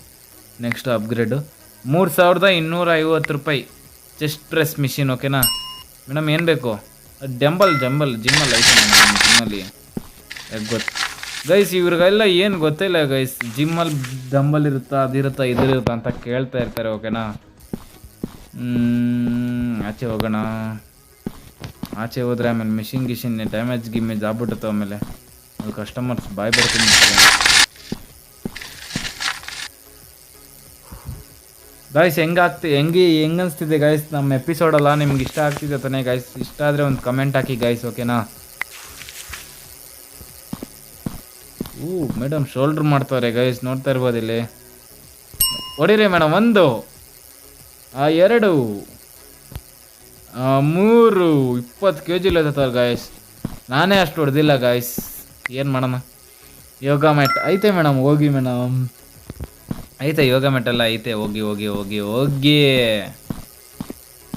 ನೆಕ್ಸ್ಟ್ ಅಪ್ಗ್ರೇಡು 3250 ರೂಪಾಯಿ ಚೆಸ್ಟ್ ಪ್ರೆಸ್ ಮಿಷಿನ್ ಓಕೆನಾ. ಮೇಡಮ್ ಏನು ಬೇಕು? ಜಿಮ್ಮಲ್ಲಿ ಐತೆ ಜಿಮ್ಮಲ್ಲಿ ಗೊತ್ತು ಗೈಸ್. ಇವ್ರಿಗೆಲ್ಲ ಏನು ಗೊತ್ತಿಲ್ಲ ಗೈಸ್. ಜಿಮ್ಮಲ್ಲಿ ಡಂಬಲ್ ಇರುತ್ತಾ, ಅದಿರುತ್ತಾ, ಇದಿರುತ್ತಾ ಅಂತ ಕೇಳ್ತಾ ಇರ್ತಾರೆ ಓಕೆನಾ. ಆಚೆ ಹೋಗೋಣ. ಆಚೆ ಹೋದ್ರೆ ಆಮೇಲೆ ಮಿಷಿನ್ ಡ್ಯಾಮೇಜ್ ಆಗ್ಬಿಡುತ್ತೆ. ಆಮೇಲೆ ಅದು ಕಸ್ಟಮರ್ಸ್ ಬಾಯ್ ಬರ್ತೀನಿ. ಗಾಯ್ಸ್ ಹೆಂಗೆ ಅನಿಸ್ತಿದೆ ಗಾಯ್ಸ್ ನಮ್ಮ ಎಪಿಸೋಡಲ್ಲ ನಿಮ್ಗೆ ಇಷ್ಟ ಆಗ್ತಿದೆ ತಾನೇ ಗಾಯ್ಸ್? ಇಷ್ಟ ಆದರೆ ಒಂದು ಕಮೆಂಟ್ ಹಾಕಿ ಗಾಯ್ಸ್, ಓಕೆನಾ? ಮೇಡಮ್ ಶೋಲ್ಡ್ರ್ ಮಾಡ್ತಾರೆ ಗೈಸ್, ನೋಡ್ತಾ ಇರ್ಬೋದು ಇಲ್ಲಿ. ಹೊಡಿರಿ ಮೇಡಮ್. 1 2 3 20 kg ಎತ್ತವ್ರೆ ಗಾಯ್ಸ್. ನಾನೇ ಅಷ್ಟು ಹೊಡೆದಿಲ್ಲ ಗಾಯ್ಸ್, ಏನು ಮಾಡೋಣ? ಯೋಗ ಮ್ಯಾಟ್ ಐತೆ ಮೇಡಮ್, ಹೋಗಿ ಮೇಡಮ್. ಐತೆ ಯೋಗ ಮ್ಯಾಟ್ ಎಲ್ಲ ಐತೆ, ಹೋಗಿ ಹೋಗಿ ಹೋಗಿ ಹೋಗಿ.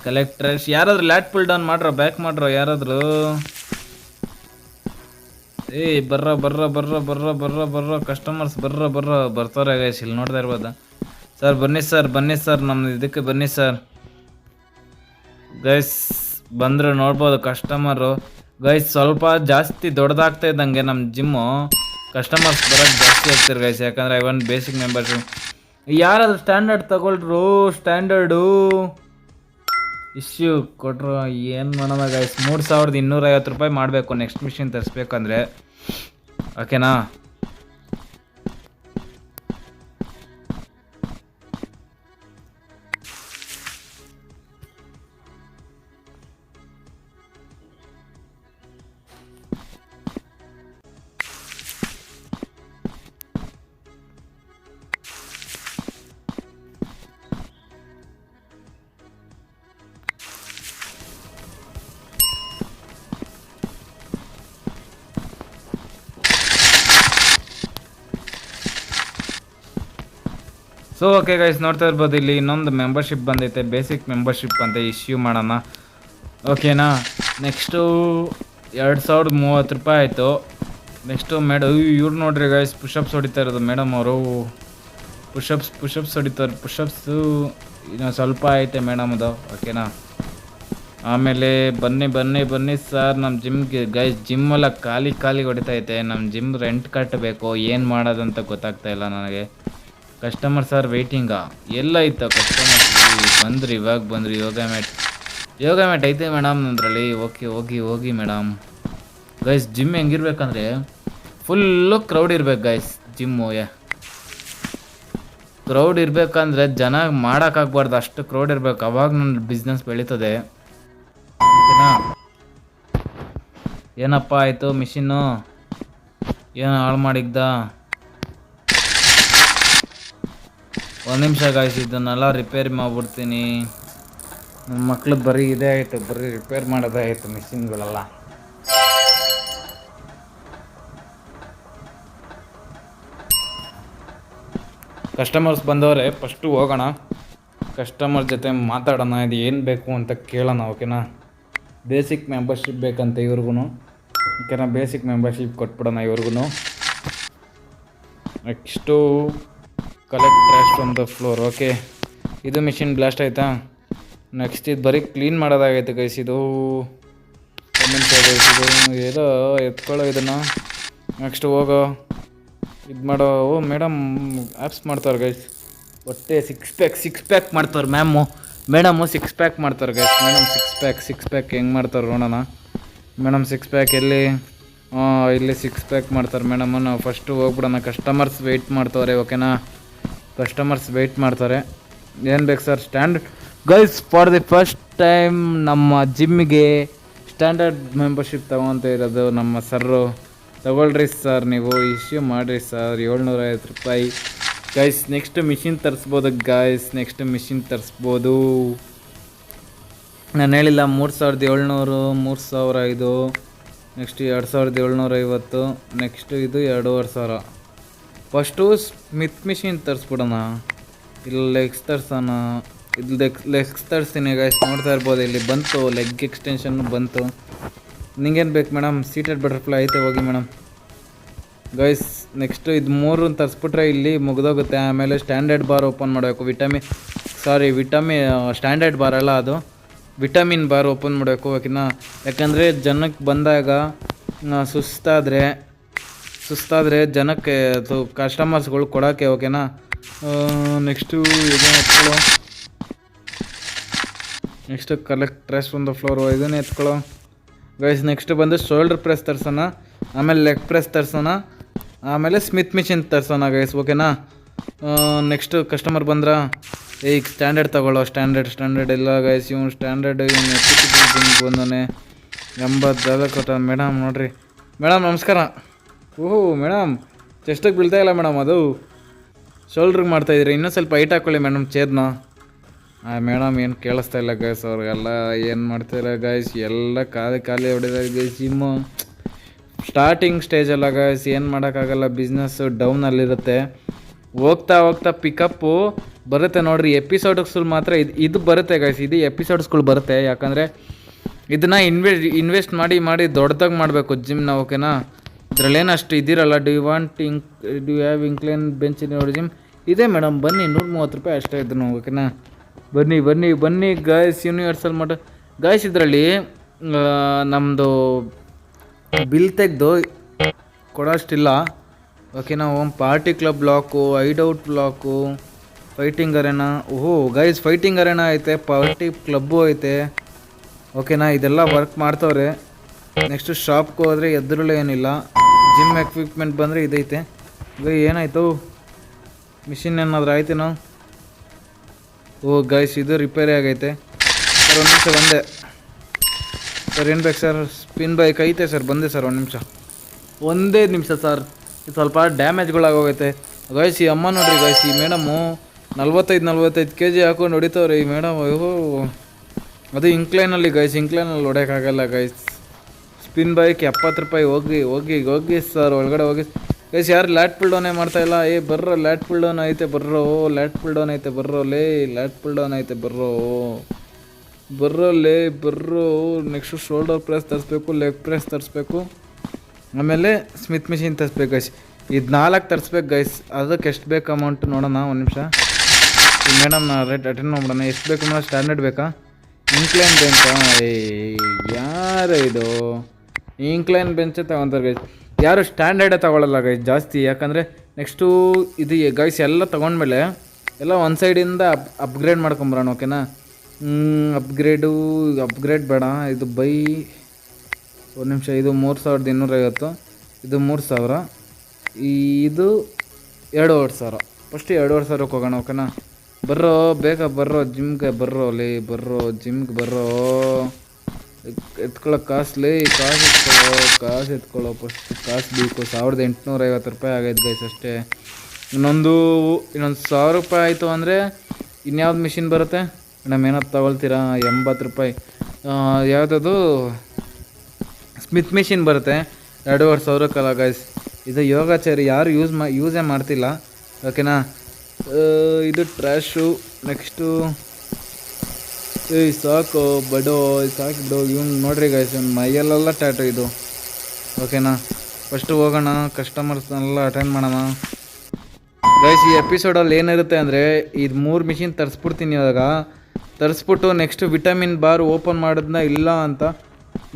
ಕಲೆಕ್ಟ್ರಸ್ ಯಾರಾದ್ರೂ ಲ್ಯಾಟ್ ಪುಲ್ ಡೌನ್ ಮಾಡ್ರೋ, ಬ್ಯಾಕ್ ಮಾಡ್ರೋ ಯಾರಾದರೂ. ಬರ್ರ ಕಸ್ಟಮರ್ಸ್ ಬರ್ತಾರೆ ಗೈಸ್. ಇಲ್ಲಿ ನೋಡ್ತಾ ಇರ್ಬೋದ ಸರ್? ಬನ್ನಿ ಸರ್ ನಮ್ಮ ಇದಕ್ಕೆ ಬನ್ನಿ ಸರ್. ಗೈಸ್ ಬಂದ್ರೆ ನೋಡ್ಬೋದು ಕಸ್ಟಮರು. ಗೈಸ್ ಸ್ವಲ್ಪ ಜಾಸ್ತಿ ದೊಡ್ಡದಾಗ್ತಾ ಇದ್ದಂಗೆ ನಮ್ಮ ಜಿಮ್ಮು ಕಸ್ಟಮರ್ಸ್ ಬರೋಕ್ಕೆ ಜಾಸ್ತಿ ಆಗ್ತಿರ್ ಗೈಸ್. ಯಾಕಂದರೆ ಇವನ್ ಬೇಸಿಕ್ ಮೆಂಬರ್ಶಿಪ್ ಯಾರಾದ್ರೂ ಸ್ಟ್ಯಾಂಡರ್ಡ್ ತಗೊಳ್ರು. ಸ್ಟ್ಯಾಂಡರ್ಡು ಇಶ್ಯೂ ಕೊಟ್ಟರು ಏನು ಮಾಡೋಣ ಗೈಸ್? 3250 ರೂಪಾಯಿ ಮಾಡಬೇಕು ನೆಕ್ಸ್ಟ್ ಮಿಷಿನ್ ತರಿಸ್ಬೇಕಂದ್ರೆ, ಓಕೆನಾ? ಸೊ ಓಕೆ ಗೈಸ್, ನೋಡ್ತಾ ಇರ್ಬೋದು ಇಲ್ಲಿ ಇನ್ನೊಂದು ಮೆಂಬರ್ಶಿಪ್ ಬಂದೈತೆ, ಬೇಸಿಕ್ ಮೆಂಬರ್ಶಿಪ್ ಅಂತ ಇಶ್ಯೂ ಮಾಡೋಣ, ಓಕೆನಾ? ನೆಕ್ಸ್ಟು 2030 ರೂಪಾಯಿ ಆಯಿತು. ನೆಕ್ಸ್ಟು ಇವ್ರು ನೋಡ್ರಿ ಗೈಸ್, ಪುಷಪ್ಸ್ ಹೊಡಿತಾ ಇರೋದು ಮೇಡಮ್ ಅವರು. ಪುಷಪ್ಸ್ ಹೊಡಿತಾರೆ. ಪುಷಪ್ಸು ಇನ್ನೂ ಸ್ವಲ್ಪ ಐತೆ ಮೇಡಮ್ ಅದು, ಓಕೆನಾ? ಆಮೇಲೆ ಬನ್ನಿ ಸರ್ ನಮ್ಮ ಜಿಮ್ಗೆ ಗೈಸ್. ಜಿಮ್ಮೆಲ್ಲ ಖಾಲಿ ಹೊಡಿತೈತೆ. ನಮ್ಮ ಜಿಮ್ ರೆಂಟ್ ಕಟ್ಟಬೇಕು, ಏನು ಮಾಡೋದಂತ ಗೊತ್ತಾಗ್ತಾ ಇಲ್ಲ ನನಗೆ. ಕಸ್ಟಮರ್ ಸರ್ ವೆಯ್ಟಿಂಗಾ? ಎಲ್ಲ ಇತ್ತು ಕಸ್ಟಮರ್ಸ್? ಇವಾಗ ಬಂದ್ರಿ. ಯೋಗ ಮ್ಯಾಟ್ ಐತೆ ಮೇಡಮ್ ನಂದ್ರಲ್ಲಿ. ಓಕೆ ಹೋಗಿ ಮೇಡಮ್. ಗೈಸ್ ಜಿಮ್ ಹೆಂಗಿರ್ಬೇಕಂದ್ರೆ ಫುಲ್ಲು ಕ್ರೌಡ್ ಇರ್ಬೇಕು ಗೈಸ್. ಜಿಮ್ಮು ಕ್ರೌಡ್ ಇರಬೇಕಂದ್ರೆ ಜನ ಮಾಡೋಕ್ಕಾಗ್ಬಾರ್ದು, ಅಷ್ಟು ಕ್ರೌಡ್ ಇರಬೇಕು. ಅವಾಗ ನನ್ನ ಬಿಸ್ನೆಸ್ ಬೆಳೀತದೆ, ಓಕೆನಾ? ಏನಪ್ಪ ಆಯಿತು ಮಿಷಿನ್ನು? ಏನು ಹಾಳು ಮಾಡಿದ್ದ? ಒಂದು ನಿಮಿಷ ಗಾಯ್ಸ್, ಇದನ್ನೆಲ್ಲ ರಿಪೇರಿ ಮಾಡಿಬಿಡ್ತೀನಿ. ನನ್ನ ಮಕ್ಳು ಬರೀ ಇದೇ ಆಯಿತು, ಬರೀ ರಿಪೇರ್ ಮಾಡೋದೇ ಆಯಿತು ಮಿಷಿನ್ಗಳೆಲ್ಲ. ಕಸ್ಟಮರ್ಸ್ ಬಂದವರೆ, ಫಸ್ಟು ಹೋಗೋಣ ಕಸ್ಟಮರ್ ಜೊತೆ ಮಾತಾಡೋಣ, ಇದು ಏನು ಬೇಕು ಅಂತ ಕೇಳೋಣ, ಓಕೆನಾ? ಬೇಸಿಕ್ ಮೆಂಬರ್ಶಿಪ್ ಬೇಕಂತ ಇವ್ರಿಗೂ, ಓಕೆನಾ? ಬೇಸಿಕ್ ಮೆಂಬರ್ಶಿಪ್ ಕೊಟ್ಬಿಡೋಣ ಇವ್ರಿಗೂ. Next collect trash from the floor. Okay, ಇದು ಮಿಷಿನ್ ಬ್ಲಾಸ್ಟ್ ಆಯಿತಾ? ನೆಕ್ಸ್ಟ್ ಇದು ಬರೀ ಕ್ಲೀನ್ ಮಾಡೋದಾಗೈತೆ ಗೈಸ್. ಇದು ಏನೋ ಎತ್ಕೊಳ್ಳೋ ಇದನ್ನು. ನೆಕ್ಸ್ಟ್ ಹೋಗೋ ಇದು ಮಾಡೋ. ಮೇಡಮ್ ಆ್ಯಪ್ಸ್ ಮಾಡ್ತಾರೆ ಗೈಸ್. ಹೊಟ್ಟೆ ಸಿಕ್ಸ್ ಪ್ಯಾಕ್ ಮಾಡ್ತಾರೆ ಮೇಡಮು 6 ಪ್ಯಾಕ್ ಮಾಡ್ತಾರೆ ಗೈಸ್. ಮೇಡಮ್ ಸಿಕ್ಸ್ ಪ್ಯಾಕ್ ಹೆಂಗೆ ಮಾಡ್ತಾರೆ ನೋಡೋಣ. ಮೇಡಮ್ 6 ಪ್ಯಾಕ್ ಎಲ್ಲಿ? ಇಲ್ಲಿ 6 ಪ್ಯಾಕ್ ಮಾಡ್ತಾರೆ ಮೇಡಮ್. ನಾವು ಫಸ್ಟು ಹೋಗ್ಬಿಡೋಣ. ಕಸ್ಟಮರ್ಸ್ ವೆಯ್ಟ್ ಮಾಡ್ತವ್ರೆ, ಓಕೆನಾ? ಕಸ್ಟಮರ್ಸ್ ವೆಯ್ಟ್ ಮಾಡ್ತಾರೆ. ಏನು ಬೇಕು sir? Standard guys, for the first time ನಮ್ಮ ಜಿಮ್ಮಿಗೆ ಸ್ಟ್ಯಾಂಡರ್ಡ್ ಮೆಂಬರ್ಶಿಪ್ ತೊಗೊತ ಇರೋದು ನಮ್ಮ ಸರ್ರು. ತೊಗೊಳ್ರಿ ಸರ್, ನೀವು ಇಶ್ಯೂ ಮಾಡಿರಿ ಸರ್. 750 ರೂಪಾಯಿ ಗೈಸ್. ನೆಕ್ಸ್ಟ್ ಮಿಷಿನ್ ತರಿಸ್ಬೋದು ಗೈಸ್, ನಾನು ಹೇಳಿಲ್ಲ 3700, 3000 ಇದು. ನೆಕ್ಸ್ಟ್ 2750. ನೆಕ್ಸ್ಟು ಇದು 2500. ಫಸ್ಟು ಸ್ಮಿತ್ ಮಿಷಿನ್ ತರಿಸ್ಬಿಡೋಣ. ಇಲ್ಲಿ ಲೆಗ್ಸ್ ತರ್ಸೋಣ. ಇದು ಲೆಗ್ಸ್ ತರಿಸ್ತೀನಿ ಗೈಸ್. ನೋಡ್ತಾ ಇರ್ಬೋದು ಇಲ್ಲಿ ಬಂತು, ಲೆಗ್ ಎಕ್ಸ್ಟೆನ್ಷನ್ನು ಬಂತು. ನಿಂಗೇನು ಬೇಕು ಮೇಡಮ್? ಸೀಟೆಡ್ ಬಟರ್ಫ್ಲೈ ಐತೆ, ಹೋಗಿ ಮೇಡಮ್. ಗೈಸ್ ನೆಕ್ಸ್ಟು ಇದು 3 ತರಿಸ್ಬಿಟ್ರೆ ಇಲ್ಲಿ ಮುಗಿದೋಗುತ್ತೆ. ಆಮೇಲೆ ಸ್ಟ್ಯಾಂಡರ್ಡ್ ಬಾರ್ ಓಪನ್ ಮಾಡಬೇಕು. ಸ್ಟ್ಯಾಂಡರ್ಡ್ ಬಾರ್ ಅಲ್ಲ, ಅದು ವಿಟಮಿನ್ ಬಾರ್ ಓಪನ್ ಮಾಡಬೇಕು, ಓಕೆನಾ? ಯಾಕಂದರೆ ಜನಕ್ಕೆ ಬಂದಾಗ ಸುಸ್ತಾದರೆ ಜನಕ್ಕೆ ಅದು ಕಸ್ಟಮರ್ಸ್ಗಳು ಕೊಡೋಕ್ಕೆ, ಓಕೆನಾ? ನೆಕ್ಸ್ಟು ಇದನ್ನು ಎತ್ಕೊಳ್ಳೋ. Next collect trash from the floor, ಇದನ್ನೇ ಎತ್ಕೊಳ್ಳೋ ಗೈಸ್. ನೆಕ್ಸ್ಟ್ ಬಂದು ಶೋಲ್ಡರ್ ಪ್ರೆಸ್ ತರಿಸೋಣ, ಆಮೇಲೆ ಲೆಗ್ ಪ್ರೆಸ್ ತರಿಸೋಣ, ಆಮೇಲೆ ಸ್ಮಿತ್ ಮಿಷಿನ್ ತರಿಸೋಣ ಗೈಸ್, ಓಕೆನಾ? ನೆಕ್ಸ್ಟು ಕಸ್ಟಮರ್ ಬಂದ್ರ ಈಗ ಸ್ಟ್ಯಾಂಡರ್ಡ್ ತೊಗೊಳ್ಳೋ ಸ್ಟ್ಯಾಂಡರ್ಡ್ ಇಲ್ಲ ಗೈಸ್. ಇವನು ಸ್ಟ್ಯಾಂಡರ್ಡ್ ಇವನು ಬಂದಾನೆ 80 ಕೊಟ್ಟ. ಮೇಡಮ್ ನೋಡಿರಿ ಮೇಡಮ್ ನಮಸ್ಕಾರ. ಓಹೋ ಮೇಡಮ್ ಚೆಸ್ಟಿಗೆ ಬೀಳ್ತಾ ಇಲ್ಲ ಮೇಡಮ್, ಅದು ಶೋಲ್ಡ್ರಿಗೆ ಮಾಡ್ತಾಯಿದ್ರಿ. ಇನ್ನೂ ಸ್ವಲ್ಪ ಹೈಟ್ ಹಾಕ್ಕೊಳ್ಳಿ ಮೇಡಮ್ ಚೇರ್ನ. ಮೇಡಮ್ ಏನು ಕೇಳಿಸ್ತಾ ಇಲ್ಲ ಗೈಸ್, ಅವ್ರಿಗೆಲ್ಲ ಏನು ಮಾಡ್ತಾಯಿಲ್ಲ ಗೈಸ್, ಎಲ್ಲ ಖಾಲಿ ಹೊಡೆದಾರೆ ಗೈಸ್. ಜಿಮ್ಮು ಸ್ಟಾರ್ಟಿಂಗ್ ಸ್ಟೇಜಲ್ಲ ಗೈಸ್, ಏನು ಮಾಡೋಕ್ಕಾಗಲ್ಲ, ಬಿಸ್ನೆಸ್ಸು ಡೌನಲ್ಲಿರುತ್ತೆ. ಹೋಗ್ತಾ ಪಿಕಪ್ಪು ಬರುತ್ತೆ ನೋಡಿರಿ. ಎಪಿಸೋಡ್ಸ್ಗಳು ಮಾತ್ರ ಇದು ಬರುತ್ತೆ ಗೈಸ್, ಇದು ಎಪಿಸೋಡ್ಸ್ಗಳು ಬರುತ್ತೆ. ಯಾಕಂದರೆ ಇದನ್ನು ಇನ್ವೆಸ್ಟ್ ಮಾಡಿ ದೊಡ್ಡದಾಗಿ ಮಾಡಬೇಕು ಜಿಮ್ನ, ಓಕೆನಾ. ಇದರಲ್ಲೇನು ಅಷ್ಟು ಇದಿರಲ್ಲ. Do you have incline bench in your gym? ಇದೆ ಮೇಡಮ್, ಬನ್ನಿ, 130 ರೂಪಾಯಿ ಅಷ್ಟೇ ಇದನ್ನು, ಓಕೆನಾ. ಬನ್ನಿ ಗೈಸ್. ಯೂನಿವರ್ಸಲ್ ಮೋಟರ್ ಗೈಸ್, ಇದರಲ್ಲಿ ನಮ್ಮದು ಬಿಲ್ ತೆಗೆದು ಕೊಡೋಷ್ಟಿಲ್ಲ, ಓಕೆನಾ. Party club block, hideout block, fighting arena. ಓಹೋ ಗೈಸ್, ಫೈಟಿಂಗ್ ಅರೇನಾ ಐತೆ, ಪಾರ್ಟಿ ಕ್ಲಬ್ಬು ಐತೆ, ಓಕೆನಾ. ಇದೆಲ್ಲ ವರ್ಕ್ ಮಾಡ್ತವ್ರೆ. ನೆಕ್ಸ್ಟು ಶಾಪ್ಗೆ ಹೋದರೆ ಎದುರಲ್ಲೇ ಏನಿಲ್ಲ. ಜಿಮ್ ಎಕ್ವಿಪ್ಮೆಂಟ್ ಬಂದರೆ ಇದೈತೆ. ಏನಾಯಿತು, ಮಿಷಿನ್ ಏನಾದರೂ ಆಯ್ತೇನೋ? ಓ ಗೈಸ್, ಇದು ರಿಪೇರಿ ಆಗೈತೆ ಸರ್. ಒಂದು ನಿಮಿಷ ಬಂದೆ ಸರ್. ಏನು ಬೇಕು ಸರ್? ಸ್ಪಿನ್ ಬೈಕ್ ಐತೆ ಸರ್, ಬಂದೆ ಸರ್. ಒಂದೇ ನಿಮಿಷ ಸರ್. ಇದು ಸ್ವಲ್ಪ ಡ್ಯಾಮೇಜ್ಗಳಾಗೋಗೈತೆ ಗೈಸ್. ಈ ಅಮ್ಮ ನೋಡಿರಿ ಗೈಸ್, ಈ ಮೇಡಮು 45 kg ಹಾಕೊಂಡು ಹೊಡಿತವ್ರೆ ಈ ಮೇಡಮ್. ಓಹೋ, ಅದು ಇಂಕ್ಲೈನಲ್ಲಿ ಗೈಸ್, ಇಂಕ್ಲೈನಲ್ಲಿ ಹೊಡೆಯೋಕ್ಕಾಗಲ್ಲ ಗೈಸ್. ಸ್ಪಿನ್ ಬೈಕ್ 70 ರೂಪಾಯಿ. ಹೋಗಿ ಸರ್, ಒಳಗಡೆ ಹೋಗಿ ಗೈಸ್. ಯಾರು ಲ್ಯಾಟ್ ಪುಲ್ ಡೌನೇ ಮಾಡ್ತಾಯಿಲ್ಲ? ಬರ್ರೋ, ಲ್ಯಾಟ್ ಪುಲ್ ಡೌನ್ ಐತೆ, ಬರ್ರೋ. ಲ್ಯಾಟ್ ಪುಲ್ ಡೌನ್ ಐತೆ, ಬರ್ರೋ ಲೇ. ಲ್ಯಾಟ್ ಪುಲ್ ಡೌನ್ ಐತೆ, ಬರ್ರೋ ಲೇ, ಬರ್ರೋ. ನೆಕ್ಸ್ಟು ಶೋಲ್ಡರ್ ಪ್ರೆಸ್ ತರಿಸ್ಬೇಕು, ಲೆಗ್ ಪ್ರೆಸ್ ತರಿಸ್ಬೇಕು, ಆಮೇಲೆ ಸ್ಮಿತ್ ಮಿಷಿನ್ ತರಿಸ್ಬೇಕು ಗೈಸ್. ಇದು 4 ತರಿಸ್ಬೇಕು ಗೈಸ್. ಅದಕ್ಕೆ ಎಷ್ಟು ಬೇಕು ಅಮೌಂಟ್ ನೋಡೋಣ, ಒಂದು ನಿಮಿಷ. ಈ ಮೇಡಮ್ ರೇಟ್ ಅಟೆಂಡ್ ಮಾಡ್ಬಿಡೋಣ. ಎಷ್ಟು ಬೇಕು ಮೇಡಮ್? ಸ್ಟ್ಯಾಂಡರ್ಡ್ ಬೇಕಾ, ಇಂಕ್ಲೈನ್ ಬೆಂಚಾ? ಯಾರು ಇದು ಇಂಕ್ಲೈನ್ ಬೆಂಚೇ ತಗೊತಾರೆ ಗೈಸ್. ಯಾರು ಸ್ಟ್ಯಾಂಡರ್ಡೇ ತೊಗೊಳ್ಳಲ್ಲ ಗೈಸ್ ಜಾಸ್ತಿ. ಯಾಕಂದರೆ ನೆಕ್ಸ್ಟು ಇದು ಗೈಸ್ ಎಲ್ಲ ತೊಗೊಂಡ್ಮೇಲೆ ಎಲ್ಲ ಒಂದು ಸೈಡಿಂದ ಅಪ್ಗ್ರೇಡ್ ಮಾಡ್ಕೊಂಬರೋಣ, ಓಕೆನಾ. ಅಪ್ಗ್ರೇಡ್ ಬೇಡ. ಇದು ಒಂದು ನಿಮಿಷ. ಇದು 3250, ಇದು 3000, ಇದು 2500. ಫಸ್ಟ್ 2500ಕ್ಕೆ ಹೋಗೋಣ, ಓಕೆನಾ. ಬರ್ರೋ ಬೇಗ ಬರ್ರೋ, ಜಿಮ್ಗೆ ಬರ್ರೋ ಲೇ, ಬರ್ರೋ ಜಿಮ್ಗೆ ಬರ್ರೋ. ಎತ್ಕೊಳ್ಳೋ ಕಾಸ್ಟ್ಲಿ, ಕಾಸು ಎತ್ಕೊಳ್ಳೋ ಫಸ್ಟ್. ಕಾಸು ಬೇಕು. 1850 ರೂಪಾಯಿ ಆಗೈತೆ ಗೈಸ್ ಅಷ್ಟೇ. ಇನ್ನೊಂದು 1000 ರೂಪಾಯಿ ಆಯಿತು ಅಂದರೆ ಇನ್ಯಾವ್ದು ಮಿಷಿನ್ ಬರುತ್ತೆ ಮೇಡಮ್? ಏನಾದ್ರು ತೊಗೊಳ್ತೀರಾ? 80 ರೂಪಾಯಿ. ಯಾವುದದು ಸ್ಮಿತ್ ಮಿಷಿನ್ ಬರುತ್ತೆ, 2500ಕ್ಕಲ್ಲ ಗೈಸ್. ಇದು ಯೋಗಾಚಾರಿ ಯಾರು ಯೂಸೇ ಮಾಡ್ತಿಲ್ಲ, ಓಕೆನಾ. ಇದು ಟ್ರ್ಯಾಶು. ನೆಕ್ಸ್ಟು ಸಾಕು ಬಿಡು. ಇವ್ನು ನೋಡ್ರಿ ಗೈಸ್, ಇವ್ನು ಮೈಯಲ್ಲೆಲ್ಲ ಟ್ಯಾಟು ಇದು, ಓಕೆನಾ. ಫಸ್ಟು ಹೋಗೋಣ, ಕಸ್ಟಮರ್ಸ್ನೆಲ್ಲ ಅಟೆಂಡ್ ಮಾಡೋಣ ಗೈಸ್. ಈ ಎಪಿಸೋಡಲ್ಲಿ ಏನಿರುತ್ತೆ ಅಂದರೆ, ಇದು 3 ಮಿಷಿನ್ ತರಿಸ್ಬಿಡ್ತೀನಿ ಇವಾಗ. ತರಿಸ್ಬಿಟ್ಟು ನೆಕ್ಸ್ಟು ವಿಟಮಿನ್ ಬಾರ್ ಓಪನ್ ಮಾಡೋದನ್ನ ಇಲ್ಲ ಅಂತ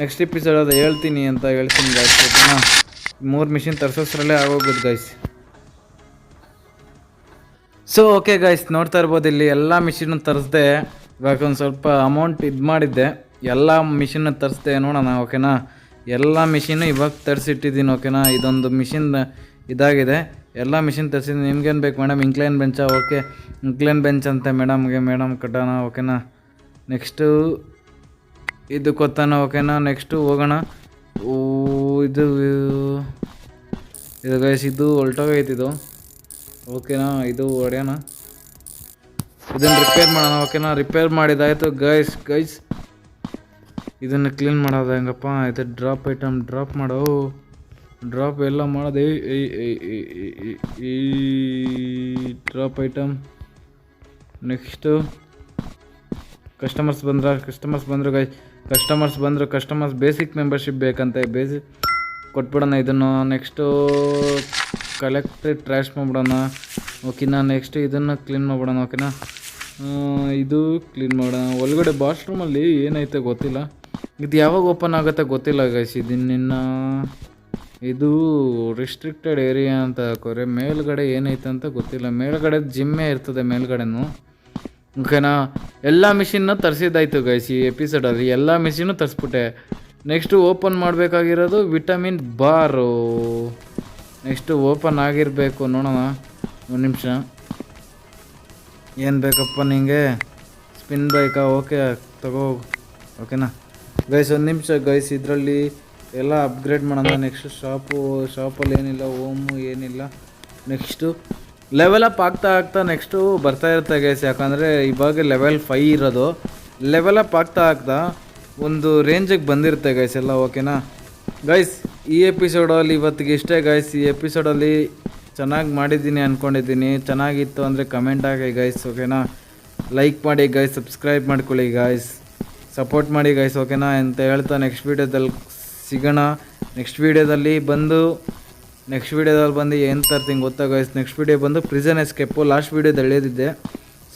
ನೆಕ್ಸ್ಟ್ ಎಪಿಸೋಡ್ ಹೇಳ್ತೀನಿ ಗೈಸ್, ಓಕೆನಾ. 3 ಮಿಷಿನ್ ತರಿಸೋದ್ರಲ್ಲೇ ಆಗೋಗುತ್ತೆ ಗೈಸ್. ಸೊ ಓಕೆ ಗೈಸ್, ನೋಡ್ತಾ ಇರ್ಬೋದು ಇಲ್ಲಿ ಎಲ್ಲ ಮಿಷಿನ್ ತರಿಸ್ದೆ. ಇವಾಗ ಒಂದು ಸ್ವಲ್ಪ ಅಮೌಂಟ್ ಇದು ಮಾಡಿದ್ದೆ, ಎಲ್ಲ ಮಿಷಿನ್ನ ತರಿಸ್ದೆ. ನೋಡೋಣ, ಓಕೆನಾ. ಎಲ್ಲ ಮಿಷಿನ್ನು ಇವಾಗ ತರಿಸಿಟ್ಟಿದ್ದೀನಿ, ಓಕೆನಾ. ಇದೊಂದು ಮಿಷಿನ್ ಇದಾಗಿದೆ. ಎಲ್ಲ ಮಿಷಿನ್ ತರಿಸಿದ್ದೀನಿ. ನಿಮ್ಗೇನು ಬೇಕು ಮೇಡಮ್? ಇಂಕ್ಲೈನ್ ಬೆಂಚಾ? ಓಕೆ, ಇಂಕ್ಲೈನ್ ಬೆಂಚ್ ಅಂತ ಮೇಡಮ್ ಕಟ್ಟೋಣ, ಓಕೆನಾ. ನೆಕ್ಸ್ಟು ಇದು ಕೊತ್ತಾನ, ಓಕೆನಾ. ನೆಕ್ಸ್ಟು ಹೋಗೋಣ. ಇದು ಗೈಸ್, ಇದು ಹೊಲ್ಟೋಗೈತೆ ಇದು, ಓಕೆನಾ. ಇದು ಹೊಡೆಯೋಣ, ಇದನ್ನು ರಿಪೇರ್ ಮಾಡೋಣ, ಓಕೆನಾ. ರಿಪೇರ್ ಮಾಡಿದಾಯಿತು ಗೈಸ್. ಇದನ್ನು ಕ್ಲೀನ್ ಮಾಡೋದು ಹೆಂಗಪ್ಪ? ಇದು ಡ್ರಾಪ್ ಐಟಮ್ ಡ್ರಾಪ್ ಮಾಡೋ, ಡ್ರಾಪ್ ಎಲ್ಲ ಮಾಡೋದು. ಈ ಡ್ರಾಪ್ ಐಟಮ್. ನೆಕ್ಸ್ಟು ಕಸ್ಟಮರ್ಸ್ ಬಂದರು ಗೈಸ್. ಕಸ್ಟಮರ್ಸ್ ಬೇಸಿಕ್ ಮೆಂಬರ್ಶಿಪ್ ಬೇಕಂತೆ, ಬೇಸಿಕ್ ಕೊಟ್ಬಿಡೋಣ ಇದನ್ನು. ನೆಕ್ಸ್ಟು ಕಲೆಕ್ಟ್ ಟ್ರ್ಯಾಶ್ ಮಾಡಿಬಿಡೋಣ, ಓಕೆನಾ. ನೆಕ್ಸ್ಟ್ ಇದನ್ನು ಕ್ಲೀನ್ ಮಾಡಿಬಿಡೋಣ, ಓಕೆನಾ. ಇದು ಕ್ಲೀನ್ ಮಾಡೋಣ. ಒಳಗಡೆ ಬಾತ್ರೂಮಲ್ಲಿ ಏನೈತೆ ಗೊತ್ತಿಲ್ಲ. ಇದು ಯಾವಾಗ ಓಪನ್ ಆಗುತ್ತೆ ಗೊತ್ತಿಲ್ಲ ಗೈಸ್. ಇದು ರಿಸ್ಟ್ರಿಕ್ಟೆಡ್ ಏರಿಯಾ ಅಂತ ಹಾಕೋರೆ. ಮೇಲ್ಗಡೆ ಏನೈತೆ ಅಂತ ಗೊತ್ತಿಲ್ಲ. ಮೇಲ್ಗಡೆ ಜಿಮ್ಮೇ ಇರ್ತದೆ ಮೇಲ್ಗಡೆನೂ, ಓಕೆನಾ. ಎಲ್ಲ ಮಿಷಿನ್ನ ತರಿಸಿದ್ದಾಯ್ತು ಗೈಸ್. ಈ ಎಪಿಸೋಡಲ್ಲಿ ಎಲ್ಲ ಮಿಷಿನ್ನು ತರಿಸ್ಬಿಟ್ಟೆ. ನೆಕ್ಸ್ಟು ಓಪನ್ ಮಾಡಬೇಕಾಗಿರೋದು ವಿಟಮಿನ್ ಬಾರು. ನೆಕ್ಸ್ಟು ಓಪನ್ ಆಗಿರಬೇಕು, ನೋಡೋಣ ಒಂದು ನಿಮಿಷ. ಏನು ಬೇಕಪ್ಪ ನಿಂಗೆ? ಸ್ಪಿನ್ ಬೇಕಾ? ಓಕೆ ತಗೋ, ಓಕೆನಾ ಗೈಸ್. ಒಂದು ನಿಮಿಷ ಗೈಸ್, ಇದರಲ್ಲಿ ಎಲ್ಲ ಅಪ್ಗ್ರೇಡ್ ಮಾಡೋಣ. ನೆಕ್ಸ್ಟ್ ಶಾಪಲ್ಲಿ ಏನಿಲ್ಲ, ಓಮು ಏನಿಲ್ಲ. ನೆಕ್ಸ್ಟು ಲೆವೆಲ್ ಅಪ್ ಆಗ್ತಾ ನೆಕ್ಸ್ಟು ಬರ್ತಾ ಇರುತ್ತೆ ಗೈಸ್. ಯಾಕಂದರೆ ಇವಾಗ ಲೆವೆಲ್ 5 ಇರೋದು. ಲೆವೆಲ್ ಅಪ್ ಆಗ್ತಾ ಒಂದು ರೇಂಜಿಗೆ ಬಂದಿರುತ್ತೆ ಗೈಸ್ ಎಲ್ಲ, ಓಕೆನಾ ಗೈಸ್. ಈ ಎಪಿಸೋಡಲ್ಲಿ ಇವತ್ತಿಗೆ ಇಷ್ಟೇ ಗೈಸ್. ಈ ಎಪಿಸೋಡಲ್ಲಿ ಚೆನ್ನಾಗಿ ಮಾಡಿದ್ದೀನಿ ಅಂದ್ಕೊಂಡಿದ್ದೀನಿ. ಚೆನ್ನಾಗಿತ್ತು ಅಂದರೆ ಕಮೆಂಟ್ ಹಾಕಿ ಗೈಸ್, ಓಕೆನಾ. ಲೈಕ್ ಮಾಡಿ ಗೈಸ್, ಸಬ್ಸ್ಕ್ರೈಬ್ ಮಾಡ್ಕೊಳ್ಳಿ ಗೈಸ್, ಸಪೋರ್ಟ್ ಮಾಡಿ ಗೈಸ್, ಓಕೆನಾ ಅಂತ ಹೇಳ್ತಾ ನೆಕ್ಸ್ಟ್ ವೀಡಿಯೋದಲ್ಲಿ ಸಿಗೋಣ. ನೆಕ್ಸ್ಟ್ ವೀಡಿಯೋದಲ್ಲಿ ಬಂದು ಏನು ತರ್ತೀನಿ ಗೊತ್ತಾ ಗೈಸ್? ನೆಕ್ಸ್ಟ್ ವೀಡಿಯೋ ಬಂದು ಪ್ರಿಸನ್ ಎಸ್ಕೇಪು. ಲಾಸ್ಟ್ ವೀಡಿಯೋದಲ್ಲಿ ಹೇಳಿದ್ದೆ,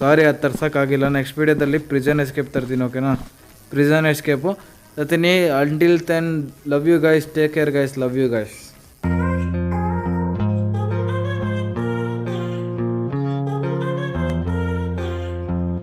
ಸಾರಿ ಅದು ತರ್ಸೋಕ್ಕಾಗಿಲ್ಲ. ನೆಕ್ಸ್ಟ್ ವೀಡಿಯೋದಲ್ಲಿ ಪ್ರಿಸನ್ ಎಸ್ಕೇಪ್ ತರ್ತೀನಿ, ಓಕೆನಾ. ಪ್ರಿಸನ್ ಎಸ್ಕೇಪು ತರ್ತೀನಿ. Until then love you guys, take care guys, love you guys.